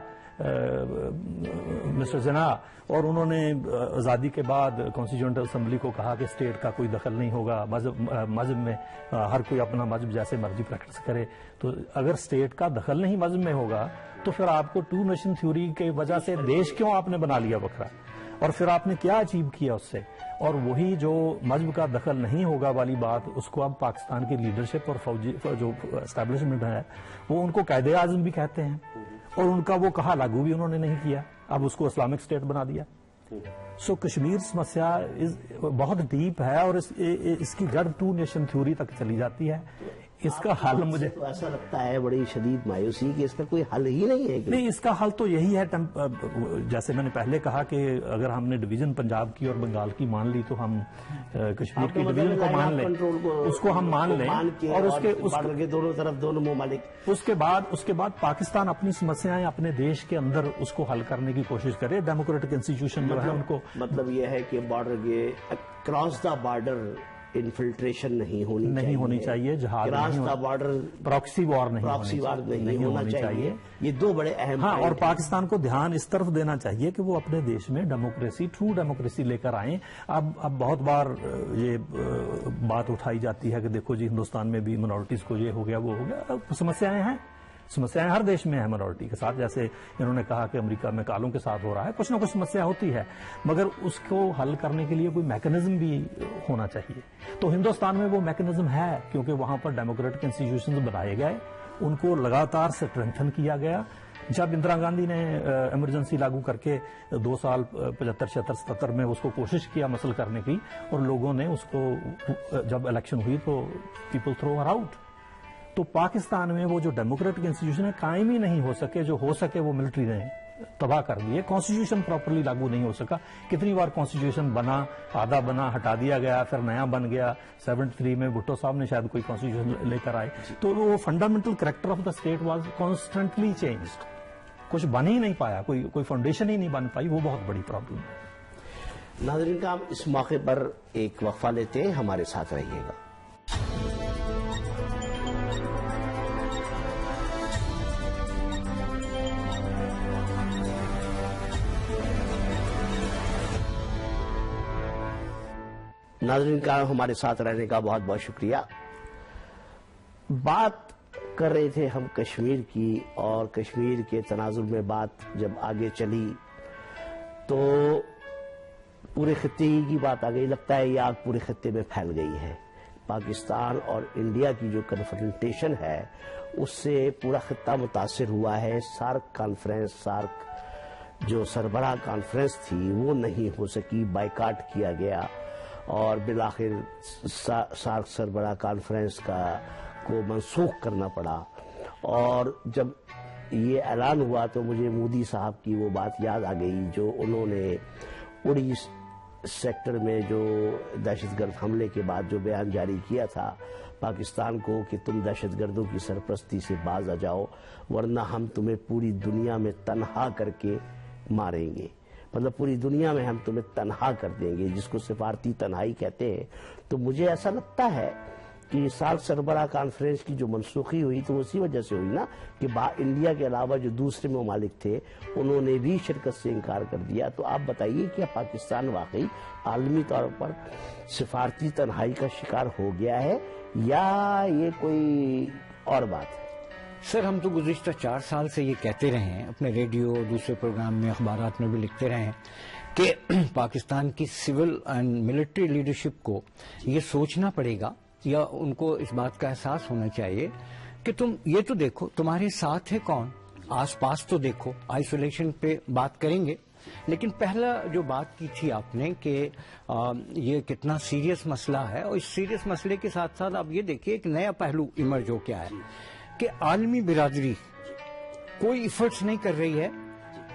Speaker 5: مسٹر جناح، اور انہوں نے آزادی کے بعد کانسٹیٹیوئنٹ اسمبلی کو کہا کہ اسٹیٹ کا کوئی دخل نہیں ہوگا، مذہب میں ہر کوئی اپنا مذہب جیسے مرضی پریکٹس کرے. تو اگر اسٹیٹ کا دخل نہیں مذہب میں ہوگا تو پھر آپ کو 2 نیشن تھیوری کی وجہ سے دیش کیوں آپ نے بنا لیا بکرا، اور پھر آپ نے کیا اچیو کیا اس سے؟ اور وہی جو مذہب کا دخل نہیں ہوگا والی بات، اس کو اب پاکستان کی لیڈرشپ اور فوجی جو اسٹیبلشمنٹ ہے وہ ان کو قائد اعظم بھی کہتے ہیں، اور ان کا وہ کہا لاگو بھی انہوں نے نہیں کیا، اب اس کو اسلامک اسٹیٹ بنا دیا. سو کشمیر سمسیا بہت ڈیپ ہے اور اس کی جڑ 2 نیشن تھیوری تک چلی جاتی ہے. اس کا حل مجھے
Speaker 2: ایسا لگتا ہے بڑی شدید مایوسی کہ اس کا کوئی حل ہی نہیں ہے.
Speaker 5: نہیں، اس کا حل تو یہی ہے، جیسے میں نے پہلے کہا کہ اگر ہم نے ڈویژن پنجاب کی اور بنگال کی مان لی تو ہم کشمیر کی ڈویژن کو مان لیں، اس کو ہم مان لیں، اور اس کے
Speaker 2: دونوں طرف دونوں ممالک،
Speaker 5: اس کے بعد پاکستان اپنی سمسیاں اپنے دیش کے اندر اس کو حل کرنے کی کوشش کرے. ڈیموکریٹک انسٹیٹیوشن جو ہے ان کو،
Speaker 2: مطلب یہ ہے کہ بارڈر کے اکراس دا بارڈر انفلٹریشن نہیں ہونی
Speaker 5: چاہیے، جہاد
Speaker 2: cross the border
Speaker 5: proxy war
Speaker 2: نہیں ہونا چاہیے. یہ دو بڑے اہم.
Speaker 5: ہاں، اور پاکستان کو دھیان اس طرف دینا چاہیے کہ وہ اپنے دیش میں ڈیموکریسی، ٹرو ڈیموکریسی لے کر آئیں. اب بہت بار یہ بات اٹھائی جاتی ہے کہ دیکھو جی ہندوستان میں بھی منارٹیز کو یہ ہو گیا وہ ہو گیا. سمسیایں ہر دیش میں ہیں منارٹی کے ساتھ. جیسے انہوں نے کہا کہ امریکہ میں کالوں کے ساتھ ہو رہا ہے، کچھ نہ کچھ سمسیا ہوتی ہے، مگر اس کو حل کرنے کے لیے کوئی میکنزم بھی ہونا چاہیے. تو ہندوستان میں وہ میکنزم ہے، کیونکہ وہاں پر ڈیموکریٹک انسٹیٹیوشنز بنائے گئے، ان کو لگاتار اسٹرینتھن کیا گیا. جب اندرا گاندھی نے ایمرجنسی لاگو کر کے 2 سال 75 76 77 میں اس کو کوشش کیا مسل کرنے کی، اور لوگوں نے اس کو جب الیکشن ہوئی تو پیپل تھرو ہر آؤٹ. تو پاکستان میں وہ جو ڈیموکریٹک انسٹیٹیوشن ہے قائم ہی نہیں ہو سکے. جو ہو سکے وہ ملٹری نے تباہ کر دیے. کانسٹیٹیوشن پراپرلی لاگو نہیں ہو سکا. کتنی بار کانسٹیٹیوشن بنا، آدھا بنا، ہٹا دیا گیا، پھر نیا بن گیا. 73 میں بھٹو صاحب نے شاید کوئی کانسٹیٹیوشن لے کر آئے. تو وہ fundamental character of the state was constantly changed. کچھ بن ہی نہیں پایا، کوئی فاؤنڈیشن ہی نہیں بن پائی. وہ بہت بڑی پرابلم ہے.
Speaker 2: ناظرین کا اس موقع پر ایک وقفہ لیتے ہیں، ہمارے ساتھ رہیے گا. ناظرین کا ہمارے ساتھ رہنے کا بہت بہت شکریہ. بات کر رہے تھے ہم کشمیر کی، اور کشمیر کے تناظر میں بات جب آگے چلی تو پورے خطے کی بات آ گئی. لگتا ہے یہ آگ پورے خطے میں پھیل گئی ہے. پاکستان اور انڈیا کی جو کنفرنٹیشن ہے اس سے پورا خطہ متاثر ہوا ہے. سارک کانفرنس، سارک جو سربراہ کانفرنس تھی وہ نہیں ہو سکی، بائیکاٹ کیا گیا، اور بالآخر سارک سربراہ کانفرنس کو منسوخ کرنا پڑا. اور جب یہ اعلان ہوا تو مجھے مودی صاحب کی وہ بات یاد آ گئی جو انہوں نے اڑی سیکٹر میں جو دہشت گرد حملے کے بعد جو بیان جاری کیا تھا پاکستان کو کہ تم دہشت گردوں کی سرپرستی سے باز آ جاؤ ورنہ ہم تمہیں پوری دنیا میں تنہا کر کے ماریں گے. مطلب پوری دنیا میں ہم تمہیں تنہا کر دیں گے، جس کو سفارتی تنہائی کہتے ہیں. تو مجھے ایسا لگتا ہے کہ سارک سربراہ کانفرنس کی جو منسوخی ہوئی تو اسی وجہ سے ہوئی نا کہ انڈیا کے علاوہ جو دوسرے ممالک تھے انہوں نے بھی شرکت سے انکار کر دیا. تو آپ بتائیے کیا پاکستان واقعی عالمی طور پر سفارتی تنہائی کا شکار ہو گیا ہے یا یہ کوئی اور بات ہے؟
Speaker 3: سر، ہم تو گزشتہ 4 سال سے یہ کہتے رہے ہیں، اپنے ریڈیو، دوسرے پروگرام میں، اخبارات میں بھی لکھتے رہے ہیں کہ پاکستان کی سول اینڈ ملٹری لیڈرشپ کو یہ سوچنا پڑے گا یا ان کو اس بات کا احساس ہونا چاہیے کہ تم یہ تو دیکھو تمہارے ساتھ ہے کون، آس پاس تو دیکھو. آئسولیشن پہ بات کریں گے، لیکن پہلا جو بات کی تھی آپ نے کہ یہ کتنا سیریس مسئلہ ہے، اور اس سیریس مسئلے کے ساتھ ساتھ آپ یہ دیکھیے ایک نیا پہلو ایمرج ہو کیا ہے کہ عالمی برادری کوئی ایفرٹس نہیں کر رہی ہے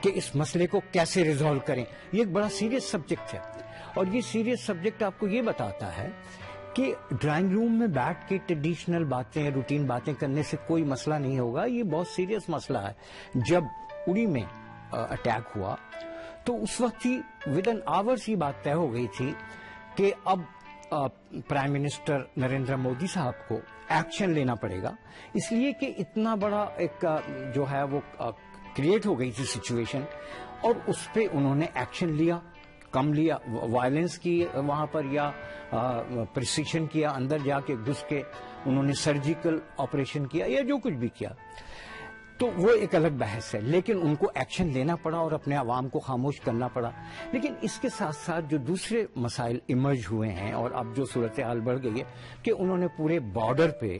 Speaker 3: کہ اس مسئلے کو کیسے ریزالو کریں. یہ ایک بڑا سیریس سبجیکٹ ہے، اور یہ سیریس سبجیکٹ آپ کو یہ بتاتا ہے کہ ڈرائنگ روم میں بیٹھ کے ٹریڈیشنل باتیں، روٹین باتیں کرنے سے کوئی مسئلہ نہیں ہوگا. یہ بہت سیریس مسئلہ ہے. جب اڑی میں اٹیک ہوا تو اس وقت ہی ود این آورس یہ بات طے ہو گئی تھی کہ اب پرائم منسٹر نریندر مودی صاحب کو ایکشن لینا پڑے گا، اس لیے کہ اتنا بڑا ایک جو ہے وہ کریٹ ہو گئی تھی سچویشن، اور اس پہ انہوں نے ایکشن لیا، کم لیا، وائلنس کی وہاں پر یا پریسیشن کیا، اندر جا کے گھس کے انہوں نے سرجیکل آپریشن کیا یا جو کچھ بھی کیا، تو وہ ایک الگ بحث ہے. لیکن ان کو ایکشن لینا پڑا اور اپنے عوام کو خاموش کرنا پڑا. لیکن اس کے ساتھ ساتھ جو دوسرے مسائل ایمرج ہوئے ہیں اور اب جو صورتحال بڑھ گئی ہے کہ انہوں نے پورے بارڈر پہ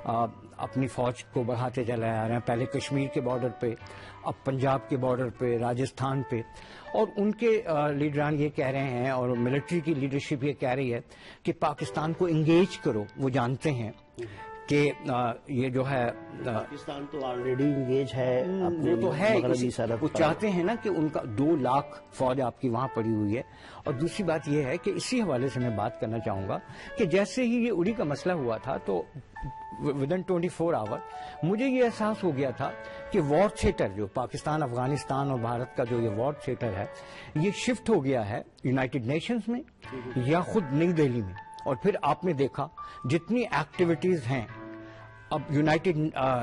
Speaker 3: اپنی فوج کو بڑھاتے چلے آ رہے ہیں. پہلے کشمیر کے بارڈر پہ، اب پنجاب کے بارڈر پہ، راجستھان پہ، اور ان کے لیڈران یہ کہہ رہے ہیں اور ملٹری کی لیڈرشپ یہ کہہ رہی ہے کہ پاکستان کو انگیج کرو. وہ جانتے ہیں کہ یہ جو ہے
Speaker 2: پاکستان تو آلریڈی انگیج ہے،
Speaker 3: وہ تو ہے، وہ چاہتے ہیں نا کہ ان کا 2 لاکھ فوج آپ کی وہاں پڑی ہوئی ہے. اور دوسری بات یہ ہے کہ اسی حوالے سے میں بات کرنا چاہوں گا کہ جیسے ہی یہ اڑی کا مسئلہ ہوا تھا تو ودن 24 آور مجھے یہ احساس ہو گیا تھا کہ وار تھیٹر جو پاکستان، افغانستان اور بھارت کا جو یہ وار تھیٹر ہے یہ شفٹ ہو گیا ہے یونائٹڈ نیشنز میں یا خود نئی دہلی میں. اور پھر آپ نے دیکھا جتنی ایکٹیویٹیز ہیں، اب یونائٹڈ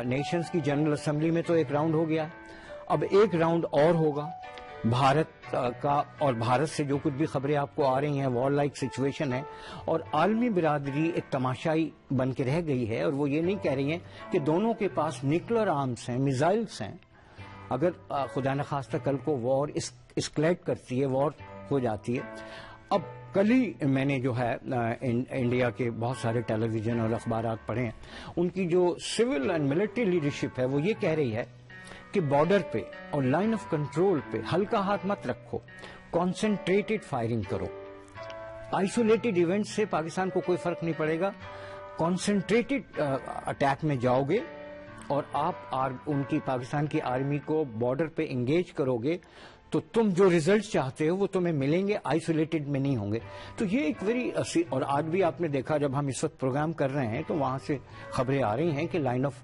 Speaker 3: نیشنز کی جنرل اسمبلی میں تو ایک راؤنڈ ہو گیا، اب ایک راؤنڈ اور ہوگا بھارت کا، اور بھارت سے جو کچھ بھی خبریں آپ کو آ رہی ہیں وار لائک سچویشن ہے، اور عالمی برادری ایک تماشائی بن کے رہ گئی ہے، اور وہ یہ نہیں کہہ رہی ہیں کہ دونوں کے پاس نیوکلیر آرمز ہیں، میزائلز ہیں. اگر خدا نخواستہ کل کو وار اسکلیٹ کرتی ہے، وار ہو جاتی ہے. اب کل ہی میں نے جو ہے انڈیا کے بہت سارے ٹیلی ویژن اور اخبارات پڑھے ہیں، ان کی جو سول اینڈ ملٹری لیڈرشپ ہے وہ یہ کہہ رہی ہے کہ بارڈر پہ اور لائن آف کنٹرول پہ ہلکا ہاتھ مت رکھو، کانسنٹریٹڈ فائرنگ کرو. آئسولیٹڈ ایونٹ سے پاکستان کو کوئی فرق نہیں پڑے گا، کانسنٹریٹڈ اٹیک میں جاؤ گے اور آپ ان کی پاکستان کی آرمی کو بارڈر پہ انگیج کرو گے تو تم جو ریزلٹ چاہتے ہو وہ تمہیں ملیں گے، آئسولیٹڈ میں نہیں ہوں گے. تو یہ ایک ویری، اور آج بھی آپ نے دیکھا جب ہم اس وقت پروگرام کر رہے ہیں تو وہاں سے خبریں آ رہی ہیں کہ لائن آف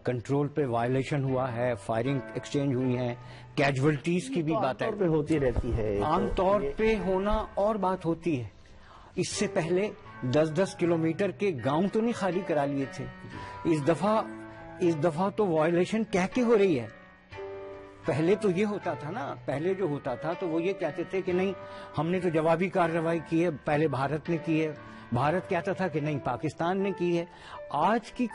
Speaker 3: کنٹرول پہ وائلیشن ہوا ہے، فائرنگ ایکسچینج ہوئی ہیں، کیجولٹیز کی بھی بات ہے،
Speaker 2: ہوتی رہتی ہے
Speaker 3: عام طور پہ ہونا اور بات ہوتی ہے. اس سے پہلے 10-10 کلومیٹر کے گاؤں تو نہیں خالی کرا لیے تھے، اس دفعہ تو وائلیشن کہہ کے ہو رہی ہے. پہلے تو یہ ہوتا تھا نا، پہلے جو ہوتا تھا تو وہ یہ کہتے تھے کہ نہیں ہم نے تو جوابی کارروائی کی ہے، پہلے بھارت نے کی ہے، بھارت کہتا تھا کہ نہیں پاکستان نے کی ہے. آج کی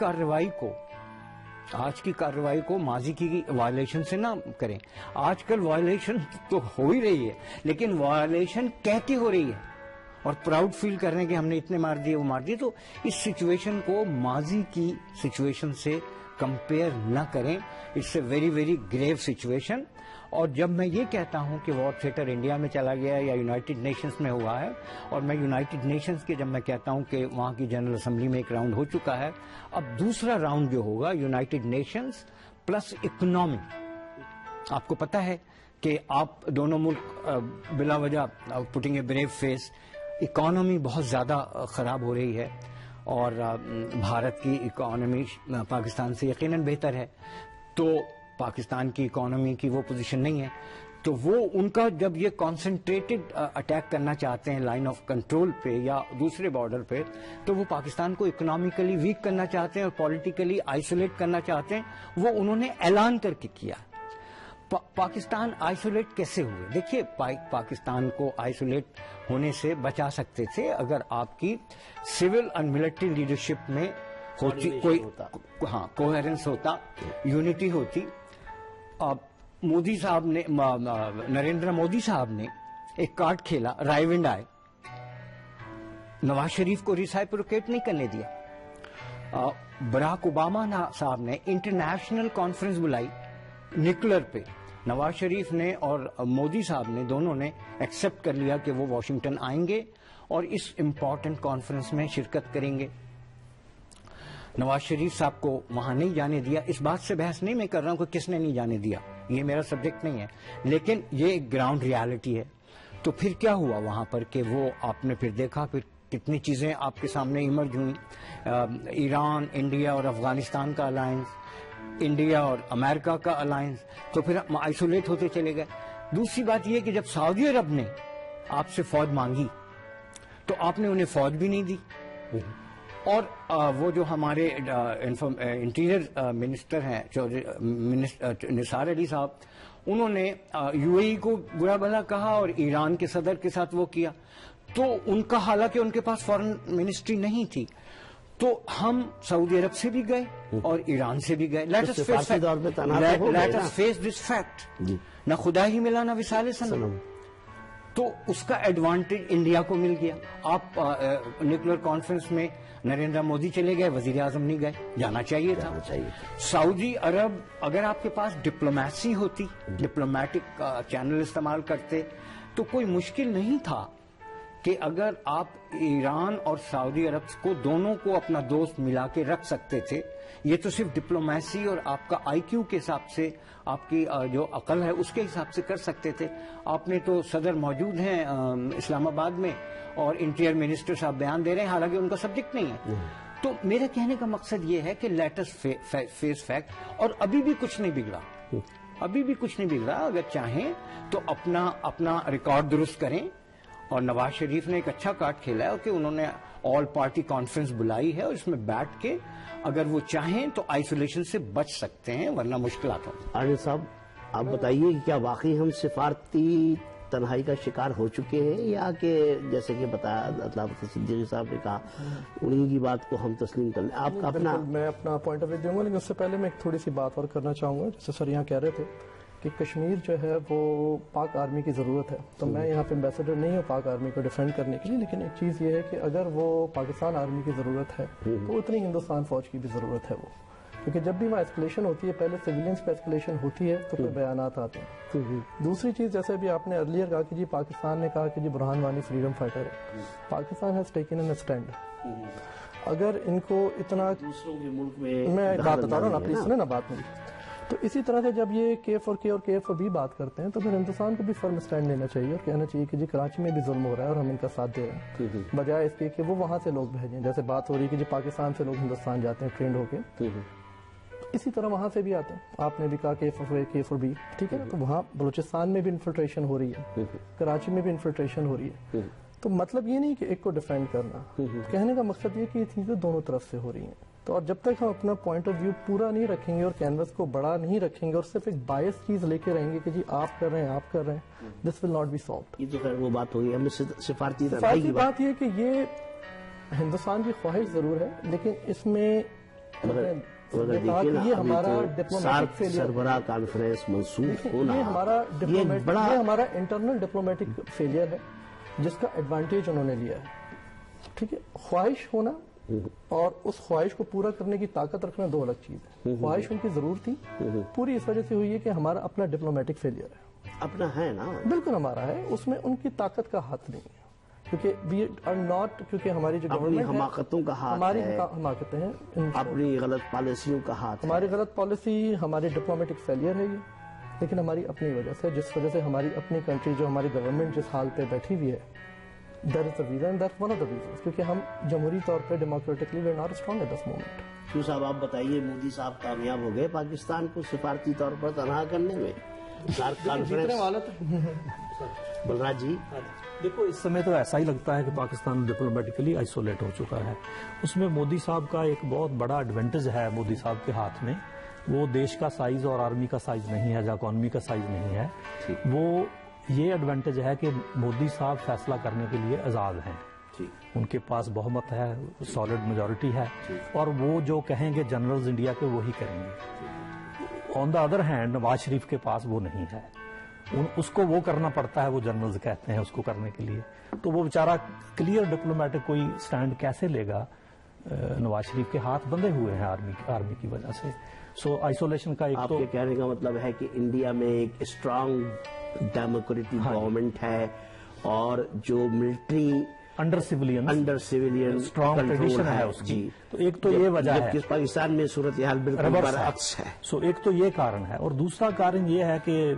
Speaker 3: کارروائی کو ماضی کی وائلیشن سے نہ کریں. آج کل وائلیشن تو ہو ہی رہی ہے لیکن وائلیشن کہہ کے ہو رہی ہے اور پراؤڈ فیل کر رہے ہیں کہ ہم نے اتنے مار دیے وہ مار دیے. تو اس سچویشن کو ماضی کی سچویشن سے کمپیئر نہ کریں، it's a very very grave situation. اور جب میں یہ کہتا ہوں کہ وار تھیٹر انڈیا میں چلا گیا ہے یا یونائٹڈ نیشنز میں ہوا ہے، اور میں یونائٹڈ نیشنز کے جب میں کہتا ہوں کہ وہاں کی جنرل اسمبلی میں ایک راؤنڈ ہو چکا ہے، اب دوسرا راؤنڈ جو ہوگا یونائٹڈ نیشنز پلس اکنامی. آپ کو پتا ہے کہ آپ دونوں ملک بلا وجہ پٹنگ اے بریو فیس، اکانومی بہت زیادہ خراب ہو رہی ہے اور بھارت کی اکانومی پاکستان سے یقیناً بہتر ہے، تو پاکستان کی اکانومی کی وہ پوزیشن نہیں ہے. تو وہ ان کا جب یہ کانسنٹریٹڈ اٹیک کرنا چاہتے ہیں لائن آف کنٹرول پہ یا دوسرے بارڈر پہ، تو وہ پاکستان کو اکنامکلی ویک کرنا چاہتے ہیں اور پولیٹیکلی آئسولیٹ کرنا چاہتے ہیں. وہ انہوں نے اعلان کر کے کیا. پاکستان آئسولیٹ کیسے ہوئے؟ دیکھیے پاکستان کو آئسولیٹ ہونے سے بچا سکتے تھے اگر آپ کی سول اینڈ ملٹری لیڈرشپ میں ہوتی کوئی کوہیرنس ہوتا، یونٹی ہوتی. مودی صاحب نے، نریندر مودی صاحب نے ایک کارڈ کھیلا، رائیونڈ آئے، نواز شریف کو ریسائپروکیٹ نہیں کرنے دیا. براک اوباما صاحب نے انٹرنیشنل کانفرنس بلائی نیوکلیر پہ، نواز شریف نے اور مودی صاحب نے دونوں نے ایکسپٹ کر لیا کہ وہ واشنگٹن آئیں گے اور اس امپورٹنٹ کانفرنس میں شرکت کریں گے. نواز شریف صاحب کو وہاں نہیں جانے دیا. اس بات سے بحث نہیں میں کر رہا ہوں کہ کس نے نہیں جانے دیا، یہ میرا سبجیکٹ نہیں ہے، لیکن یہ ایک گراؤنڈ ریالٹی ہے. تو پھر کیا ہوا وہاں پر کہ وہ آپ نے پھر دیکھا پھر کتنی چیزیں آپ کے سامنے ایمرج ہوئیں. ایران، انڈیا اور افغانستان کا الائنس، انڈیا اور امریکہ کا الائنس، تو پھر ہم آئسولیٹ ہوتے چلے گئے. دوسری بات یہ کہ جب سعودی عرب نے آپ سے فوج مانگی تو آپ نے انہیں فوج بھی نہیں دی. اور وہ جو ہمارے انٹیریئر منسٹر ہیں نثار علی صاحب، انہوں نے یو اے ای کو برا بھلا کہا اور ایران کے صدر کے ساتھ وہ کیا. تو ان کا، حالانکہ ان کے پاس فارن منسٹری نہیں تھی، تو ہم سعودی عرب سے بھی گئے اور ایران سے بھی گئے. Let us face this fact, نہ خدا ہی ملا نہ وصال صنم. تو اس کا ایڈوانٹیج انڈیا کو مل گیا. آپ نیوکلیر کانفرنس میں نریندر مودی چلے گئے، وزیر اعظم نہیں گئے، جانا چاہیے تھا. سعودی عرب، اگر آپ کے پاس ڈپلومیسی ہوتی، ڈپلومیٹک چینل استعمال کرتے تو کوئی مشکل نہیں تھا کہ اگر آپ ایران اور سعودی عرب کو دونوں کو اپنا دوست ملا کے رکھ سکتے تھے. یہ تو صرف ڈپلومیسی اور آپ کا آئی کیو کے حساب سے، آپ کی جو عقل ہے اس کے حساب سے کر سکتے تھے. آپ نے تو صدر موجود ہیں اسلام آباد میں اور انٹیریئر منسٹر صاحب بیان دے رہے ہیں، حالانکہ ان کا سبجیکٹ نہیں ہے. تو میرے کہنے کا مقصد یہ ہے کہ لیٹ اس فیس فیکٹ. اور ابھی بھی کچھ نہیں بگڑا، اگر چاہیں تو اپنا ریکارڈ درست کریں. اور نواز شریف نے ایک اچھا کارڈ کھیلا ہے کہ انہوں نے آل پارٹی کانفرنس بلائی ہے اور اس میں بیٹھ کے اگر وہ چاہیں تو آئسولیشن سے بچ سکتے ہیں، ورنہ مشکلات ہوں۔
Speaker 2: عارض صاحب آپ بتائیے کہ کیا واقعی ہم سفارتی تنہائی کا شکار ہو چکے ہیں، یا کہ جیسے کہ بتایا علامہ صدیقی صاحب نے کہا انہیں کی بات کو ہم تسلیم کر لیں؟ آپ کا اپنا
Speaker 4: میں اپنا پوائنٹ آف ویو دوں گا، لیکن اس سے پہلے میں ایک تھوڑی سی بات اور کرنا چاہوں گا۔ جیسے سر یہاں کہہ رہے تھے کہ کشمیر جو ہے وہ پاک آرمی کی ضرورت ہے، تو میں یہاں پہ امبیسڈر نہیں ہوں پاک آرمی کو ڈیفینڈ کرنے کے لیے، لیکن ایک چیز یہ ہے کہ اگر وہ پاکستان آرمی کی ضرورت ہے تو اتنی ہندوستان فوج کی بھی ضرورت ہے وہ، کیونکہ جب بھی وہاں اسکلیشن ہوتی ہے پہلے سویلینس پہ اسکلیشن ہوتی ہے تو پھر بیانات آتے ہیں۔ دوسری چیز جیسے بھی آپ نے ارلیئر کہا کہ جی پاکستان نے کہا کہ جی برہان وانی فریڈم فائٹر ہے، Pakistan has taken an stand. اگر ان کو اتنا
Speaker 2: دوسروں کے ملک میں
Speaker 4: میں بات بتا رہا ہوں نا، پلیز سنیں نا بات میری۔ تو اسی طرح سے جب یہ کے فور کے اور کے فور بی بات کرتے ہیں تو پھر ہندوستان کو بھی فرم اسٹینڈ لینا چاہیے اور کہنا چاہیے کہ جی کراچی میں بھی ظلم ہو رہا ہے اور ہم ان کا ساتھ دے رہے ہیں، بجائے اس کے کہ وہ وہاں سے لوگ بھیجیں۔ جیسے بات ہو رہی ہے کہ جی پاکستان سے لوگ ہندوستان جاتے ہیں ٹرینڈ ہو کے، اسی طرح وہاں سے بھی آتے ہیں۔ آپ نے بھی کہا کہ کے فور بی، ٹھیک ہے نا، تو وہاں بلوچستان میں بھی انفلٹریشن ہو رہی ہے، کراچی میں بھی انفلٹریشن ہو رہی ہے۔ تو مطلب یہ نہیں کہ ایک کو ڈیفینڈ کرنا، کہنے کا مقصد یہ کہ یہ چیزیں دونوں طرف سے ہو رہی ہیں۔ تو اور جب تک ہم اپنا پوائنٹ آف ویو پورا نہیں رکھیں گے اور کینوس کو بڑا نہیں رکھیں گے اور صرف ایک بائس چیز لے کے رہیں گے کہ جی آپ کر رہے ہیں آپ کر رہے ہیں، دس ول ناٹ بی سالوڈ۔
Speaker 2: یہ تو خیر وہ بات ہوگی، ہم سفارتی
Speaker 4: بات یہ کہ یہ ہندوستان کی خواہش ضرور ہے، لیکن اس میں یہ ہمارا ڈپلومیٹک
Speaker 2: سربراہ کانفرنس منسوخ ہونا،
Speaker 4: یہ ہمارا انٹرنل ڈپلومیٹک فیلئر ہے جس کا ایڈوانٹیج انہوں نے لیا ہے، ٹھیک ہے۔ خواہش ہونا اور اس خواہش کو پورا کرنے کی طاقت رکھنا دو الگ چیز ہے۔ خواہش ان کی ضرور تھی، پوری اس وجہ سے ہوئی ہے کہ ہمارا اپنا ڈپلومیٹک فیلئر ہے،
Speaker 2: اپنا ہے نا،
Speaker 4: بالکل ہمارا ہے، اس میں ان کی طاقت کا ہاتھ نہیں ہے، کیونکہ وی آر ناٹ، کیونکہ ہماری جو گورنمنٹ
Speaker 2: حماقتوں کا ہاتھ
Speaker 4: ہماری
Speaker 2: ہے،
Speaker 4: حماقتیں ہیں،
Speaker 2: اپنی غلط پالیسیوں کا ہاتھ،
Speaker 4: ہماری غلط پالیسی، ہماری ڈپلومیٹک فیلئر ہے یہ، لیکن ہماری اپنی وجہ سے، جس وجہ سے ہماری اپنی کنٹری جو ہماری گورنمنٹ جس حال پہ بیٹھی ہوئی ہے، that is the reason, that's one of the reasons، کیونکہ ہم جمہوری طور پہ democratically we are not strong at this moment۔
Speaker 2: کیوں صاحب آپ بتائیے، مودی صاحب کامیاب ہو گئے پاکستان کو سفارتی طور پر تنہا کرنے میں؟ بلراج جی
Speaker 5: دیکھو اس سمے تو ایسا ہی لگتا ہے کہ پاکستان ڈپلومیٹکلی آئسولیٹ ہو چکا ہے۔ اس میں مودی صاحب کا ایک بہت بڑا ایڈوانٹیج ہے مودی صاحب کے ہاتھ میں، وہ دیش کا سائز اور آرمی کا سائز نہیں ہے، یا اکانومی کا سائز نہیں ہے، وہ یہ ایڈوانٹیج ہے کہ مودی صاحب فیصلہ کرنے کے لیے آزاد ہیں، ان کے پاس بہمت ہے، سالڈ میجورٹی ہے، اور وہ جو کہیں گے جنرلز انڈیا کے وہی کریں گے۔ آن the other hand Nawaz Sharif کے پاس وہ نہیں ہے، اس کو وہ کرنا پڑتا ہے، وہ جنرلز کہتے ہیں اس کو کرنے کے لیے، تو وہ بیچارہ کلیئر ڈپلومیٹک کوئی سٹینڈ کیسے لے گا؟ نواز شریف کے ہاتھ بندھے ہوئے ہیں آرمی کی وجہ سے۔ سو آئسولیشن کا ایک
Speaker 2: آپ کے کہنے کا مطلب ہے کہ انڈیا میں ایک اسٹرانگ ڈیموکریٹک گورنمنٹ ہے اور جو military under civilian
Speaker 5: strong tradition ہے اس کی، تو ایک تو یہ وجہ ہے،
Speaker 2: پاکستان میں صورتحال بالکل برعکس ہے۔
Speaker 5: سو ایک تو یہ کارن ہے، اور دوسرا کارن یہ ہے کہ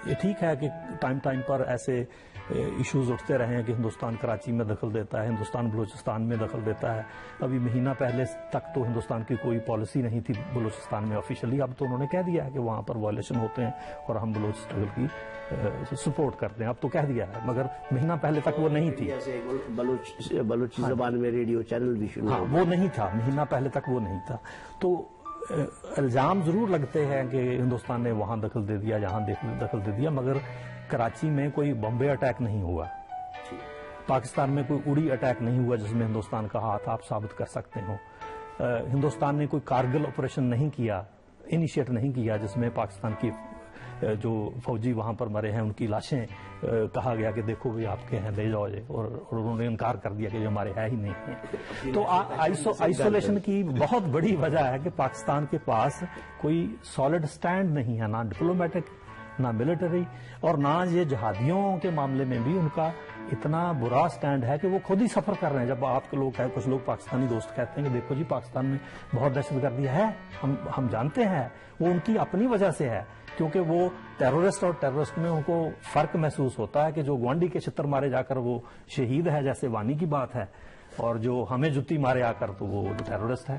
Speaker 5: یہ ٹھیک ہے کہ ٹائم پر ایسے ایشوز اٹھتے رہے ہیں کہ ہندوستان کراچی میں دخل دیتا ہے، ہندوستان بلوچستان میں دخل دیتا ہے۔ ابھی مہینہ پہلے تک تو ہندوستان کی کوئی پالیسی نہیں تھی بلوچستان میں آفیشلی، اب تو انہوں نے کہہ دیا ہے کہ وہاں پر وائلیشن ہوتے ہیں اور ہم بلوچ اسٹرگل کی سپورٹ کرتے ہیں، اب تو کہہ دیا ہے، مگر مہینہ پہلے تک وہ نہیں تھی۔
Speaker 2: بلوچی زبان میں ریڈیو چینل بھی شروع،
Speaker 5: ہاں وہ نہیں تھا، مہینہ پہلے تک وہ نہیں تھا۔ تو الزام ضرور لگتے ہیں کہ ہندوستان نے وہاں دخل دے دیا، یہاں دخل دے دیا، مگر کراچی میں کوئی بمبے اٹیک نہیں ہوا، پاکستان میں کوئی اڑی اٹیک نہیں ہوا جس میں ہندوستان کا ہاتھ آپ ثابت کر سکتے ہو، ہندوستان نے کوئی کارگل آپریشن نہیں کیا، انیشیٹ نہیں کیا جس میں پاکستان کی جو فوجی وہاں پر مرے ہیں ان کی لاشیں کہا گیا کہ دیکھو بھی آپ کے ہیں لے جاؤ جے، اور انہوں نے انکار کر دیا کہ جو ہمارے ہے ہی نہیں ہیں۔ تو آئسولیشن کی بہت بڑی وجہ ہے کہ پاکستان کے پاس کوئی سالڈ سٹینڈ نہیں ہے، نہ ڈپلومیٹک نہ ملٹری، اور نہ یہ جہادیوں کے معاملے میں بھی ان کا اتنا برا سٹینڈ ہے کہ وہ خود ہی سفر کر رہے ہیں۔ جب آپ کے لوگ ہیں، کچھ لوگ پاکستانی دوست کہتے ہیں کہ دیکھو جی پاکستان میں بہت دہشت گردی ہے، ہم جانتے ہیں، وہ ان کی اپنی وجہ سے ہے، کیونکہ وہ ٹیرورسٹ اور ٹیرورسٹ میں ان کو فرق محسوس ہوتا ہے کہ جو گوانڈی کے چھتر مارے جا کر وہ شہید ہے، جیسے وانی کی بات ہے، اور جو ہمیں جتی مارے آ کر تو وہ ٹیرورسٹ ہے.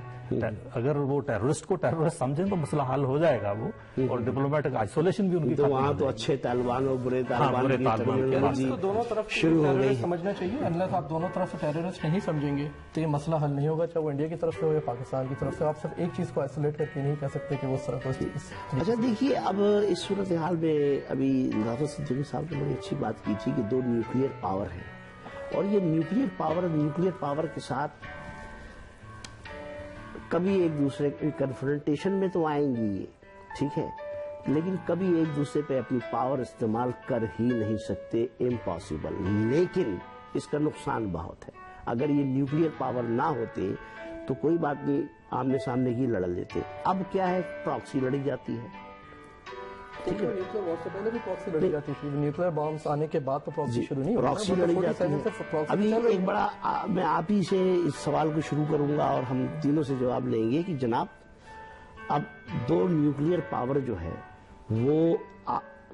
Speaker 5: اگر وہ ٹیرورسٹ کو ٹیرورسٹ سمجھیں تو مسئلہ حل ہو جائے گا وہ, اور ڈپلومیٹک آئسولیشن بھی ان کی
Speaker 2: تو وہاں تو اچھے طالبان اور برے طالبان
Speaker 4: کی دونوں طرف
Speaker 2: شروع ہو گئی
Speaker 4: سمجھنا چاہیے. انلیس آپ دونوں طرف سے ٹیررسٹ نہیں سمجھیں گے تو یہ مسئلہ حل نہیں ہوگا, چاہے وہ انڈیا کی طرف سے ہو یا پاکستان کی طرف سے. آپ صرف ایک چیز کو آئسولیٹ کر کے نہیں کہہ سکتے کہ وہ طرف.
Speaker 2: اچھا دیکھیے, اب اس صورتحال میں ابھی نظافت صدیقی صاحب نے بڑی اچھی بات کی تھی کہ دو نیوکلیئر پاور ہیں, اور یہ نیوکلیئر پاور کے ساتھ کبھی ایک دوسرے کی کنفرنٹیشن میں تو آئیں گی یہ, ٹھیک ہے, لیکن کبھی ایک دوسرے پہ اپنی پاور استعمال کر ہی نہیں سکتے, امپاسبل. لیکن اس کا نقصان بہت ہے. اگر یہ نیوکلیئر پاور نہ ہوتے تو کوئی بات نہیں, آمنے سامنے کی لڑ لیتے. اب کیا ہے, پراکسی لڑی جاتی ہے.
Speaker 4: نیوکلیئر وار سے پہلے بھی پراکسی لڑی جاتی تھی, نیوکلیئر بامز آنے کے بعد تو پراکسی شروع نہیں ہوئی.
Speaker 2: پراکسی لڑی جاتی ہے. ابھی ایک بڑا, میں آپ ہی سے اس سوال کو شروع کروں گا اور ہم تینوں سے جواب لیں گے کہ جناب اب دو نیوکلیئر پاور جو ہے وہ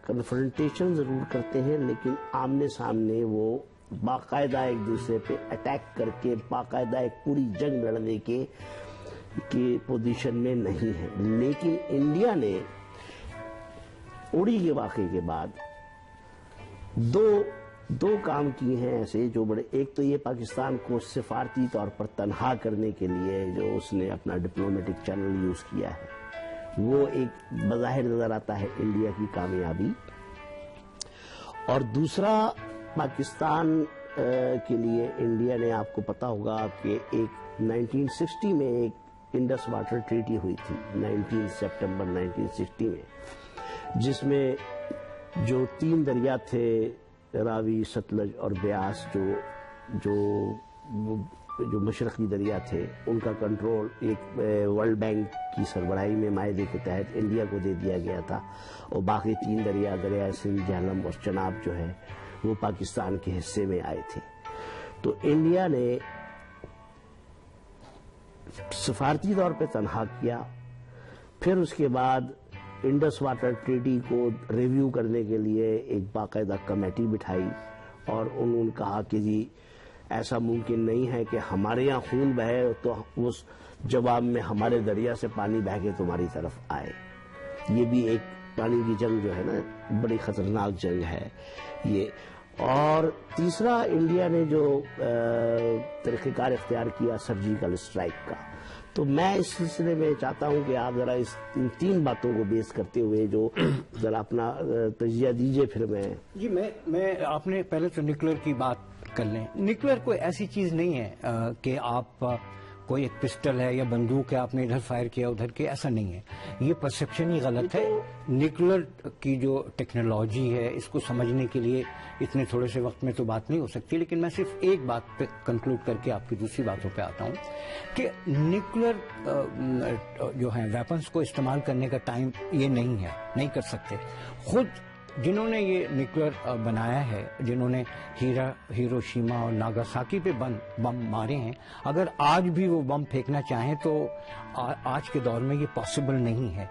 Speaker 2: کنفرنٹیشن ضرور کرتے ہیں, لیکن آمنے سامنے وہ باقاعدہ ایک دوسرے پہ اٹیک کر کے باقاعدہ ایک پوری جنگ لڑنے کے پوزیشن میں نہیں ہے. لیکن انڈیا نے اڑی کے واقعے کے بعد دو کام کیے ہیں ایسے جو بڑے. ایک تو یہ پاکستان کو سفارتی طور پر تنہا کرنے کے لیے جو اس نے اپنا ڈپلومیٹک چینل یوز کیا ہے, وہ ایک بظاہر نظر آتا ہے انڈیا کی کامیابی. اور دوسرا, پاکستان کے لیے انڈیا نے, آپ کو پتا ہوگا کہ ایک 1960 میں ایک انڈس واٹر ٹریٹی ہوئی تھی, 19 سپٹمبر 1960 میں, جس میں جو 3 دریا تھے, راوی, ستلج اور بیاس, جو مشرقی دریا تھے, ان کا کنٹرول ایک ورلڈ بینک کی سربراہی میں معاہدے کے تحت انڈیا کو دے دیا گیا تھا, اور باقی 3 دریا, دریائے سندھ, جہلم اور چناب جو ہے وہ پاکستان کے حصے میں آئے تھے. تو انڈیا نے سفارتی طور پہ تنہا کیا. پھر اس کے بعد انڈس واٹر ٹریٹی کو ریویو کرنے کے لیے ایک باقاعدہ کمیٹی بٹھائی, اور انہوں نے کہا کہ جی ایسا ممکن نہیں ہے کہ ہمارے یہاں خون بہے تو اس جواب میں ہمارے دریا سے پانی بہہ کے تمہاری طرف آئے. یہ بھی ایک پانی کی جنگ جو ہے نا, بڑی خطرناک جنگ ہے یہ. اور تیسرا, انڈیا نے جو طریقہ کار اختیار کیا سرجیکل اسٹرائک کا. تو میں اس سلسلے میں چاہتا ہوں کہ آپ ذرا ان 3 باتوں کو بیس کرتے ہوئے جو ذرا اپنا تجزیہ دیجئے. پھر
Speaker 3: جی میں آپ نے پہلے تو نیوکلیئر کی بات کر لیں. نیوکلیئر کوئی ایسی چیز نہیں ہے کہ آپ کوئی ایک پسٹل ہے یا بندوق ہے, آپ نے ادھر فائر کیا ادھر کے, ایسا نہیں ہے. یہ پرسپشن ہی غلط ہے. نیوکلیئر کی جو ٹیکنالوجی ہے اس کو سمجھنے کے لیے اتنے تھوڑے سے وقت میں تو بات نہیں ہو سکتی. لیکن میں صرف ایک بات پہ کنکلوڈ کر کے آپ کی دوسری باتوں پہ آتا ہوں کہ نیوکلیئر جو ہے ویپنز کو استعمال کرنے کا ٹائم یہ نہیں ہے, نہیں کر سکتے. خود جنہوں نے یہ نیوکلیئر بنایا ہے, جنہوں نے ہیروشیما اور ناگاساکی پہ بم مارے ہیں, اگر آج بھی وہ بم پھینکنا چاہیں تو آج کے دور میں یہ پاسبل نہیں ہے.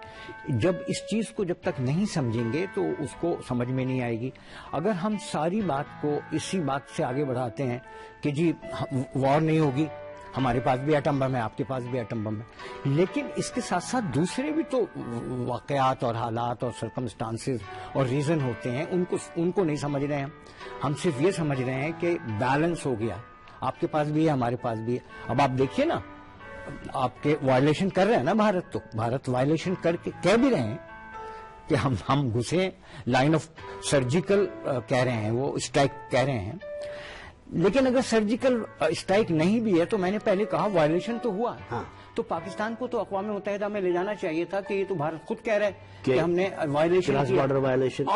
Speaker 3: جب اس چیز کو جب تک نہیں سمجھیں گے تو اس کو سمجھ میں نہیں آئے گی. اگر ہم ساری بات کو اسی بات سے آگے بڑھاتے ہیں کہ جی وار نہیں ہوگی, ہمارے پاس بھی ایٹم بم ہے, آپ کے پاس بھی ایٹم بم ہے, لیکن اس کے ساتھ ساتھ دوسرے بھی تو واقعات اور حالات اور سرکمسٹانسز اور ریزن ہوتے ہیں, ان کو نہیں سمجھ رہے ہیں. ہم صرف یہ سمجھ رہے ہیں کہ بیلنس ہو گیا, آپ کے پاس بھی ہے, ہمارے پاس بھی ہے. اب آپ دیکھیے نا, آپ کے وائلیشن کر رہے ہیں نا بھارت, تو بھارت وائلیشن کر کے کہہ بھی رہے ہیں کہ ہم گھسے, لائن آف سرجیکل کہہ رہے ہیں, وہ اسٹرائک کہہ رہے ہیں. لیکن اگر سرجیکل اسٹرائک نہیں بھی ہے تو میں نے پہلے کہا وائلیشن تو ہوا ہے. تو پاکستان کو تو اقوام متحدہ میں لے جانا چاہیے تھا کہ یہ تو بھارت خود کہہ رہا ہے کہ ہم نے وائلیشن.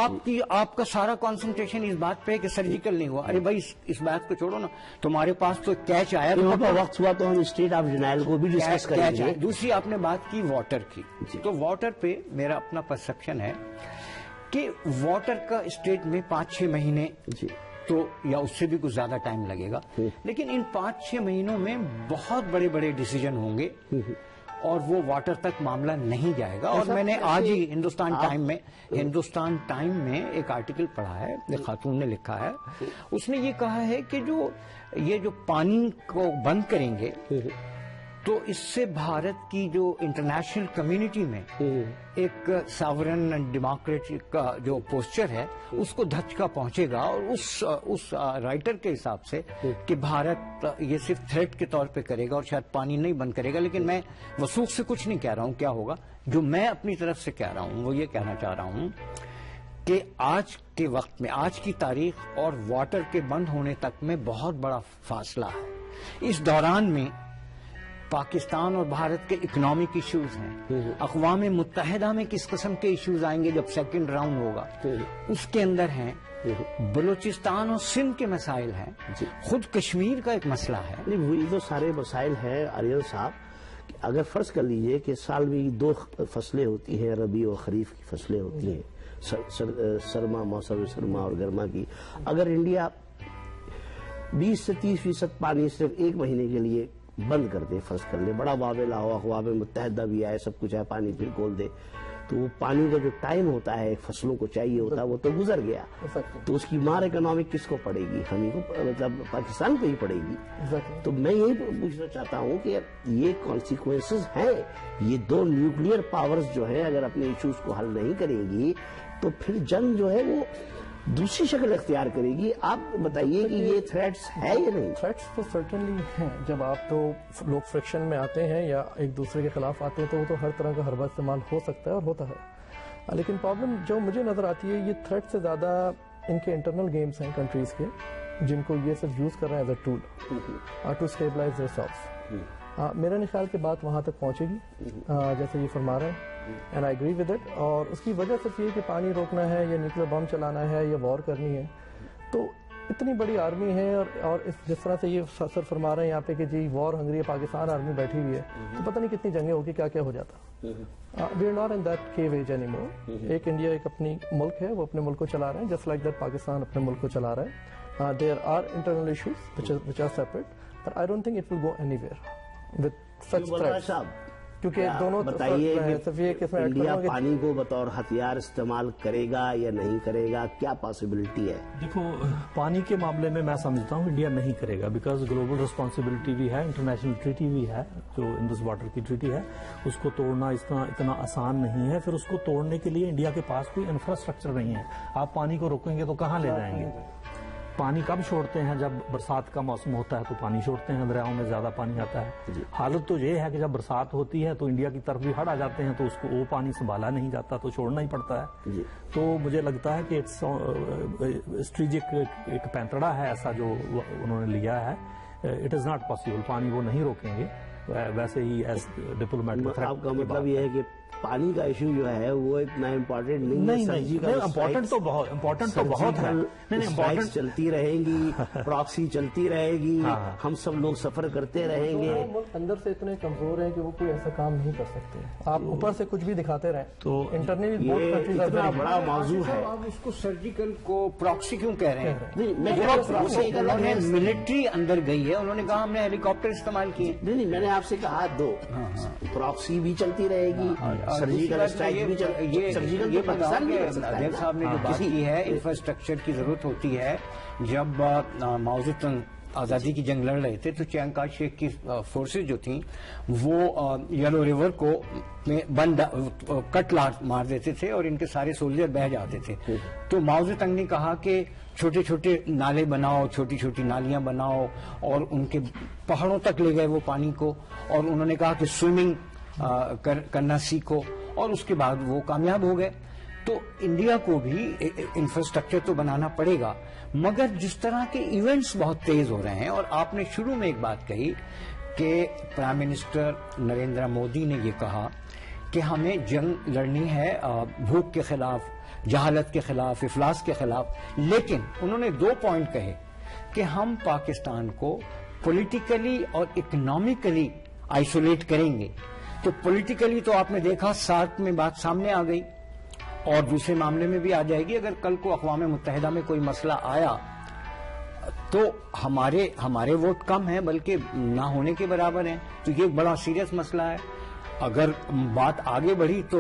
Speaker 3: آپ کا سارا کانسنٹریشن اس بات پہ کہ سرجیکل نہیں ہوا. ارے بھائی اس بات کو چھوڑو نا, تمہارے پاس تو کیچ آیا,
Speaker 2: وقت ہوا تو ہم اسٹیٹ آف ڈینائل کو بھی ڈسکس کریں گے.
Speaker 3: دوسری آپ نے بات کی واٹر کی, تو واٹر پہ میرا اپنا پرسپشن ہے کہ واٹر کا اسٹیٹ میں 5-6 مہینے تو یا اس سے بھی کچھ زیادہ ٹائم لگے گا, لیکن ان 5-6 مہینوں میں بہت بڑے بڑے ڈیسیجن ہوں گے, اور وہ واٹر تک معاملہ نہیں جائے گا. اور میں نے آج ہی ہندوستان ٹائم میں ایک آرٹیکل پڑھا ہے, ایک خاتون نے لکھا ہے, اس نے یہ کہا ہے کہ یہ جو پانی کو بند کریں گے تو اس سے بھارت کی جو انٹرنیشنل کمیونٹی میں ایک ساورن اینڈ ڈیموکریٹک کا جو پوسچر ہے اس کو دھچکا پہنچے گا. اور اس رائٹر کے حساب سے کہ بھارت یہ صرف تھریٹ کے طور پہ کرے گا اور شاید پانی نہیں بند کرے گا, لیکن میں وثوق سے کچھ نہیں کہہ رہا ہوں کیا ہوگا. جو میں اپنی طرف سے کہہ رہا ہوں وہ یہ کہنا چاہ رہا ہوں کہ آج کے وقت میں, آج کی تاریخ اور واٹر کے بند ہونے تک میں بہت بڑا فاصلہ ہے. اس دوران میں پاکستان اور بھارت کے اکنامک ایشوز ہیں, اقوام متحدہ میں کس قسم کے ایشوز آئیں گے جب سیکنڈ راؤنڈ ہوگا, اس کے اندر ہیں بلوچستان اور سندھ کے مسائل ہیں, خود کشمیر کا ایک مسئلہ ہے.
Speaker 2: وہی تو سارے مسائل ہیں اریل صاحب. اگر فرض کر لیجئے کہ سال میں 2 فصلیں ہوتی ہیں, ربیع اور خریف کی فصلیں ہوتی ہیں, سرما, موسم سرما اور گرما کی. اگر انڈیا 20 سے 30% پانی صرف 1 مہینے کے لیے بند کر دے, فرض کر لے, بڑا معاملہ ہو, اقوام متحدہ بھی آئے, سب کچھ ہے, پانی پھر کھول دے, تو وہ پانی کا جو ٹائم ہوتا ہے فصلوں کو چاہیے ہوتا ہے وہ تو گزر گیا. تو اس کی مار اکنامک کس کو پڑے گی؟ ہمیں کو, مطلب پاکستان کو ہی پڑے گی. تو میں یہی پوچھنا چاہتا ہوں کہ یہ کانسیکوینسز ہیں. یہ 2 نیوکلیئر پاورز جو ہیں اگر اپنے ایشوز کو حل نہیں کرے گی تو پھر جنگ جو ہے وہ دوسری شکل اختیار کرے گی. آپ بتائیے کہ یہ تھریٹس ہے یا نہیں؟
Speaker 4: تھریٹس تو سرٹنلی ہیں. جب آپ تو لوگ فرکشن میں آتے ہیں یا ایک دوسرے کے خلاف آتے ہیں تو وہ تو ہر طرح کا حربہ استعمال ہو سکتا ہے اور ہوتا ہے. لیکن پرابلم جو مجھے نظر آتی ہے, یہ تھریٹ سے زیادہ ان کے انٹرنل گیمز ہیں کنٹریز کے, جن کو یہ صرف یوز کر رہے ہیں as a tool to stabilise their selves. میرا نہیں خیال کہ بات وہاں تک پہنچے گی جیسے یہ فرما رہے ہیں, and I agree with it. اور اس کی وجہ صرف یہ کہ پانی روکنا ہے یا نیوکلیر بم چلانا ہے یا وار کرنی ہے. تو اتنی بڑی آرمی ہے اور جس طرح سے یہ سر فرما رہے ہیں یہاں پہ کہ جی وار ہنگری ہے, پاکستان آرمی بیٹھی ہوئی ہے, تو پتہ نہیں کتنی جنگیں ہوگی, کیا کیا ہو جاتا. We are not in that کیو ایج اینی مور. ایک انڈیا ایک اپنی ملک ہے, وہ اپنے ملک کو چلا رہے ہیں, جسٹ لائک دیٹ پاکستان اپنے ملک کو چلا رہا ہے. There are internal issues which are separate, but I don't think it will go anywhere with such threats. کیونکہ دونوں
Speaker 2: بتائیے انڈیا پانی کو بطور ہتھیار استعمال کرے گا یا نہیں کرے گا, کیا پاسبلٹی ہے؟
Speaker 5: دیکھو, پانی کے معاملے میں سمجھتا ہوں انڈیا نہیں کرے گا, بیکاز گلوبل رسپانسبلٹی بھی ہے, انٹرنیشنل ٹریٹی بھی ہے, جو انڈس واٹر کی ٹریٹی ہے, اس کو توڑنا اتنا آسان نہیں ہے. پھر اس کو توڑنے کے لیے انڈیا کے پاس کوئی انفراسٹرکچر نہیں ہے. آپ پانی کو روکیں گے تو کہاں لے جائیں گے؟ پانی کب چھوڑتے ہیں؟ جب برسات کا موسم ہوتا ہے تو پانی چھوڑتے ہیں, دریاؤں میں زیادہ پانی آتا ہے. حالت تو یہ ہے کہ جب برسات ہوتی ہے تو انڈیا کی طرف بھی ہڑ آ جاتے ہیں, تو اس کو وہ پانی سنبھالا نہیں جاتا, تو چھوڑنا ہی پڑتا ہے. تو مجھے لگتا ہے کہ اسٹریٹجک ایک پینتڑا ہے ایسا جو انہوں نے لیا ہے. اٹ از ناٹ پاسبل, پانی وہ نہیں روکیں گے. ویسے ہی ایز ڈپلومیٹ.
Speaker 2: آپ کا مطلب یہ ہے کہ پانی کا ایشو جو ہے وہ اتنا امپورٹنٹ نہیں ہے.
Speaker 5: امپورٹنٹ تو بہت ہے.
Speaker 2: اسٹرائکس چلتی رہیں گی, پراکسی چلتی رہے گی, ہم سب لوگ سفر کرتے رہیں گے.
Speaker 4: اندر سے اتنے کمزور ہیں کہ وہ کوئی ایسا کام نہیں کر سکتے. آپ اوپر سے کچھ بھی دکھاتے رہیں تو انٹرنلی
Speaker 2: اتنا بڑا موضوع ہے.
Speaker 3: آپ اس کو سرجیکل کو پراکسی کیوں کہہ رہے ہیں؟ انہوں نے ملٹری اندر گئی ہے, انہوں نے کہا ہم نے ہیلی کاپٹر استعمال کیے.
Speaker 2: نہیں, میں نے آپ سے کہا 2, پراکسی بھی چلتی رہے گی, سرجیکل اسٹرائک بھی سرجیکل.
Speaker 3: یہ ادیب صاحب نے جو بات کی ہے, انفراسٹرکچر کی ضرورت ہوتی ہے. جب ماؤ زے تونگ آزادی کی جنگ لڑ رہے تھے تو چیانگ کائی شیک کی فورسز جو تھیں وہ یلو ریور کو بند کٹ مار دیتے تھے اور ان کے سارے سولجر بہہ جاتے تھے. تو ماؤ زے تونگ نے کہا کہ چھوٹے چھوٹے نالے بناؤ, چھوٹی چھوٹی نالیاں بناؤ, اور ان کے پہاڑوں تک لے گئے وہ پانی کو, اور انہوں نے کہا کہ سوئمنگ کرنا سیکھو, اور اس کے بعد وہ کامیاب ہو گئے. تو انڈیا کو بھی انفراسٹرکچر تو بنانا پڑے گا, مگر جس طرح کے ایونٹس بہت تیز ہو رہے ہیں. اور آپ نے شروع میں ایک بات کہی کہ پرائم منسٹر نریندر مودی نے یہ کہا کہ ہمیں جنگ لڑنی ہے بھوک کے خلاف, جہالت کے خلاف, افلاس کے خلاف. لیکن انہوں نے 2 پوائنٹ کہے کہ ہم پاکستان کو پولیٹیکلی اور اکنامکلی آئسولیٹ کریں گے. تو پولیٹیکلی تو آپ نے دیکھا سارک میں بات سامنے آ گئی, اور دوسرے معاملے میں بھی آ جائے گی. اگر کل کو اقوام متحدہ میں کوئی مسئلہ آیا تو ہمارے ووٹ کم ہیں, بلکہ نہ ہونے کے برابر ہیں. تو یہ بڑا سیریس مسئلہ ہے. اگر بات آگے بڑھی تو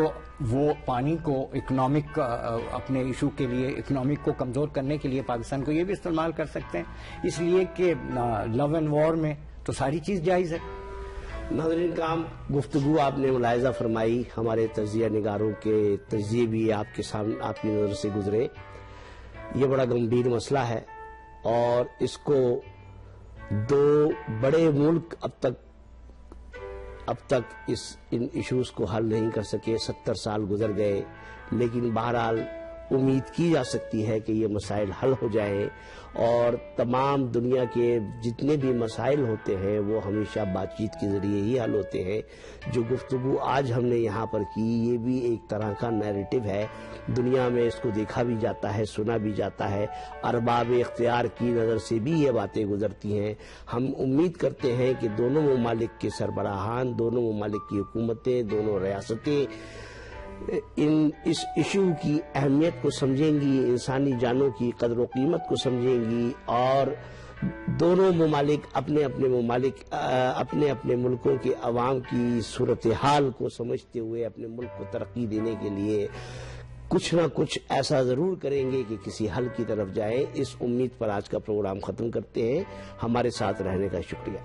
Speaker 3: وہ پانی کو اکنامک اپنے ایشو کے لیے، اکنامک کو کمزور کرنے کے لیے پاکستان کو یہ بھی استعمال کر سکتے ہیں، اس لیے کہ لو اینڈ وار میں تو ساری چیز جائز ہے۔
Speaker 2: ناظرین کرام، گفتگو آپ نے ملاحظہ فرمائی، ہمارے تجزیہ نگاروں کے تجزیے بھی آپ کے سامنے، آپ کی نظر سے گزرے۔ یہ بڑا گمبھیر مسئلہ ہے اور اس کو دو بڑے ملک اب تک ان ایشوز کو حل نہیں کر سکے۔ 70 سال گزر گئے، لیکن بہرحال امید کی جا سکتی ہے کہ یہ مسائل حل ہو جائیں، اور تمام دنیا کے جتنے بھی مسائل ہوتے ہیں وہ ہمیشہ بات چیت کے ذریعے ہی حل ہوتے ہیں۔ جو گفتگو آج ہم نے یہاں پر کی، یہ بھی ایک طرح کا نیریٹو ہے، دنیا میں اس کو دیکھا بھی جاتا ہے، سنا بھی جاتا ہے، ارباب اختیار کی نظر سے بھی یہ باتیں گزرتی ہیں۔ ہم امید کرتے ہیں کہ دونوں ممالک کے سربراہان، دونوں ممالک کی حکومتیں، دونوں ریاستیں اس ایشو کی اہمیت کو سمجھیں گی، انسانی جانوں کی قدر و قیمت کو سمجھیں گی، اور دونوں ممالک اپنے اپنے ملکوں کے عوام کی صورتحال کو سمجھتے ہوئے اپنے ملک کو ترقی دینے کے لیے کچھ نہ کچھ ایسا ضرور کریں گے کہ کسی حل کی طرف جائیں۔ اس امید پر آج کا پروگرام ختم کرتے ہیں۔ ہمارے ساتھ رہنے کا شکریہ۔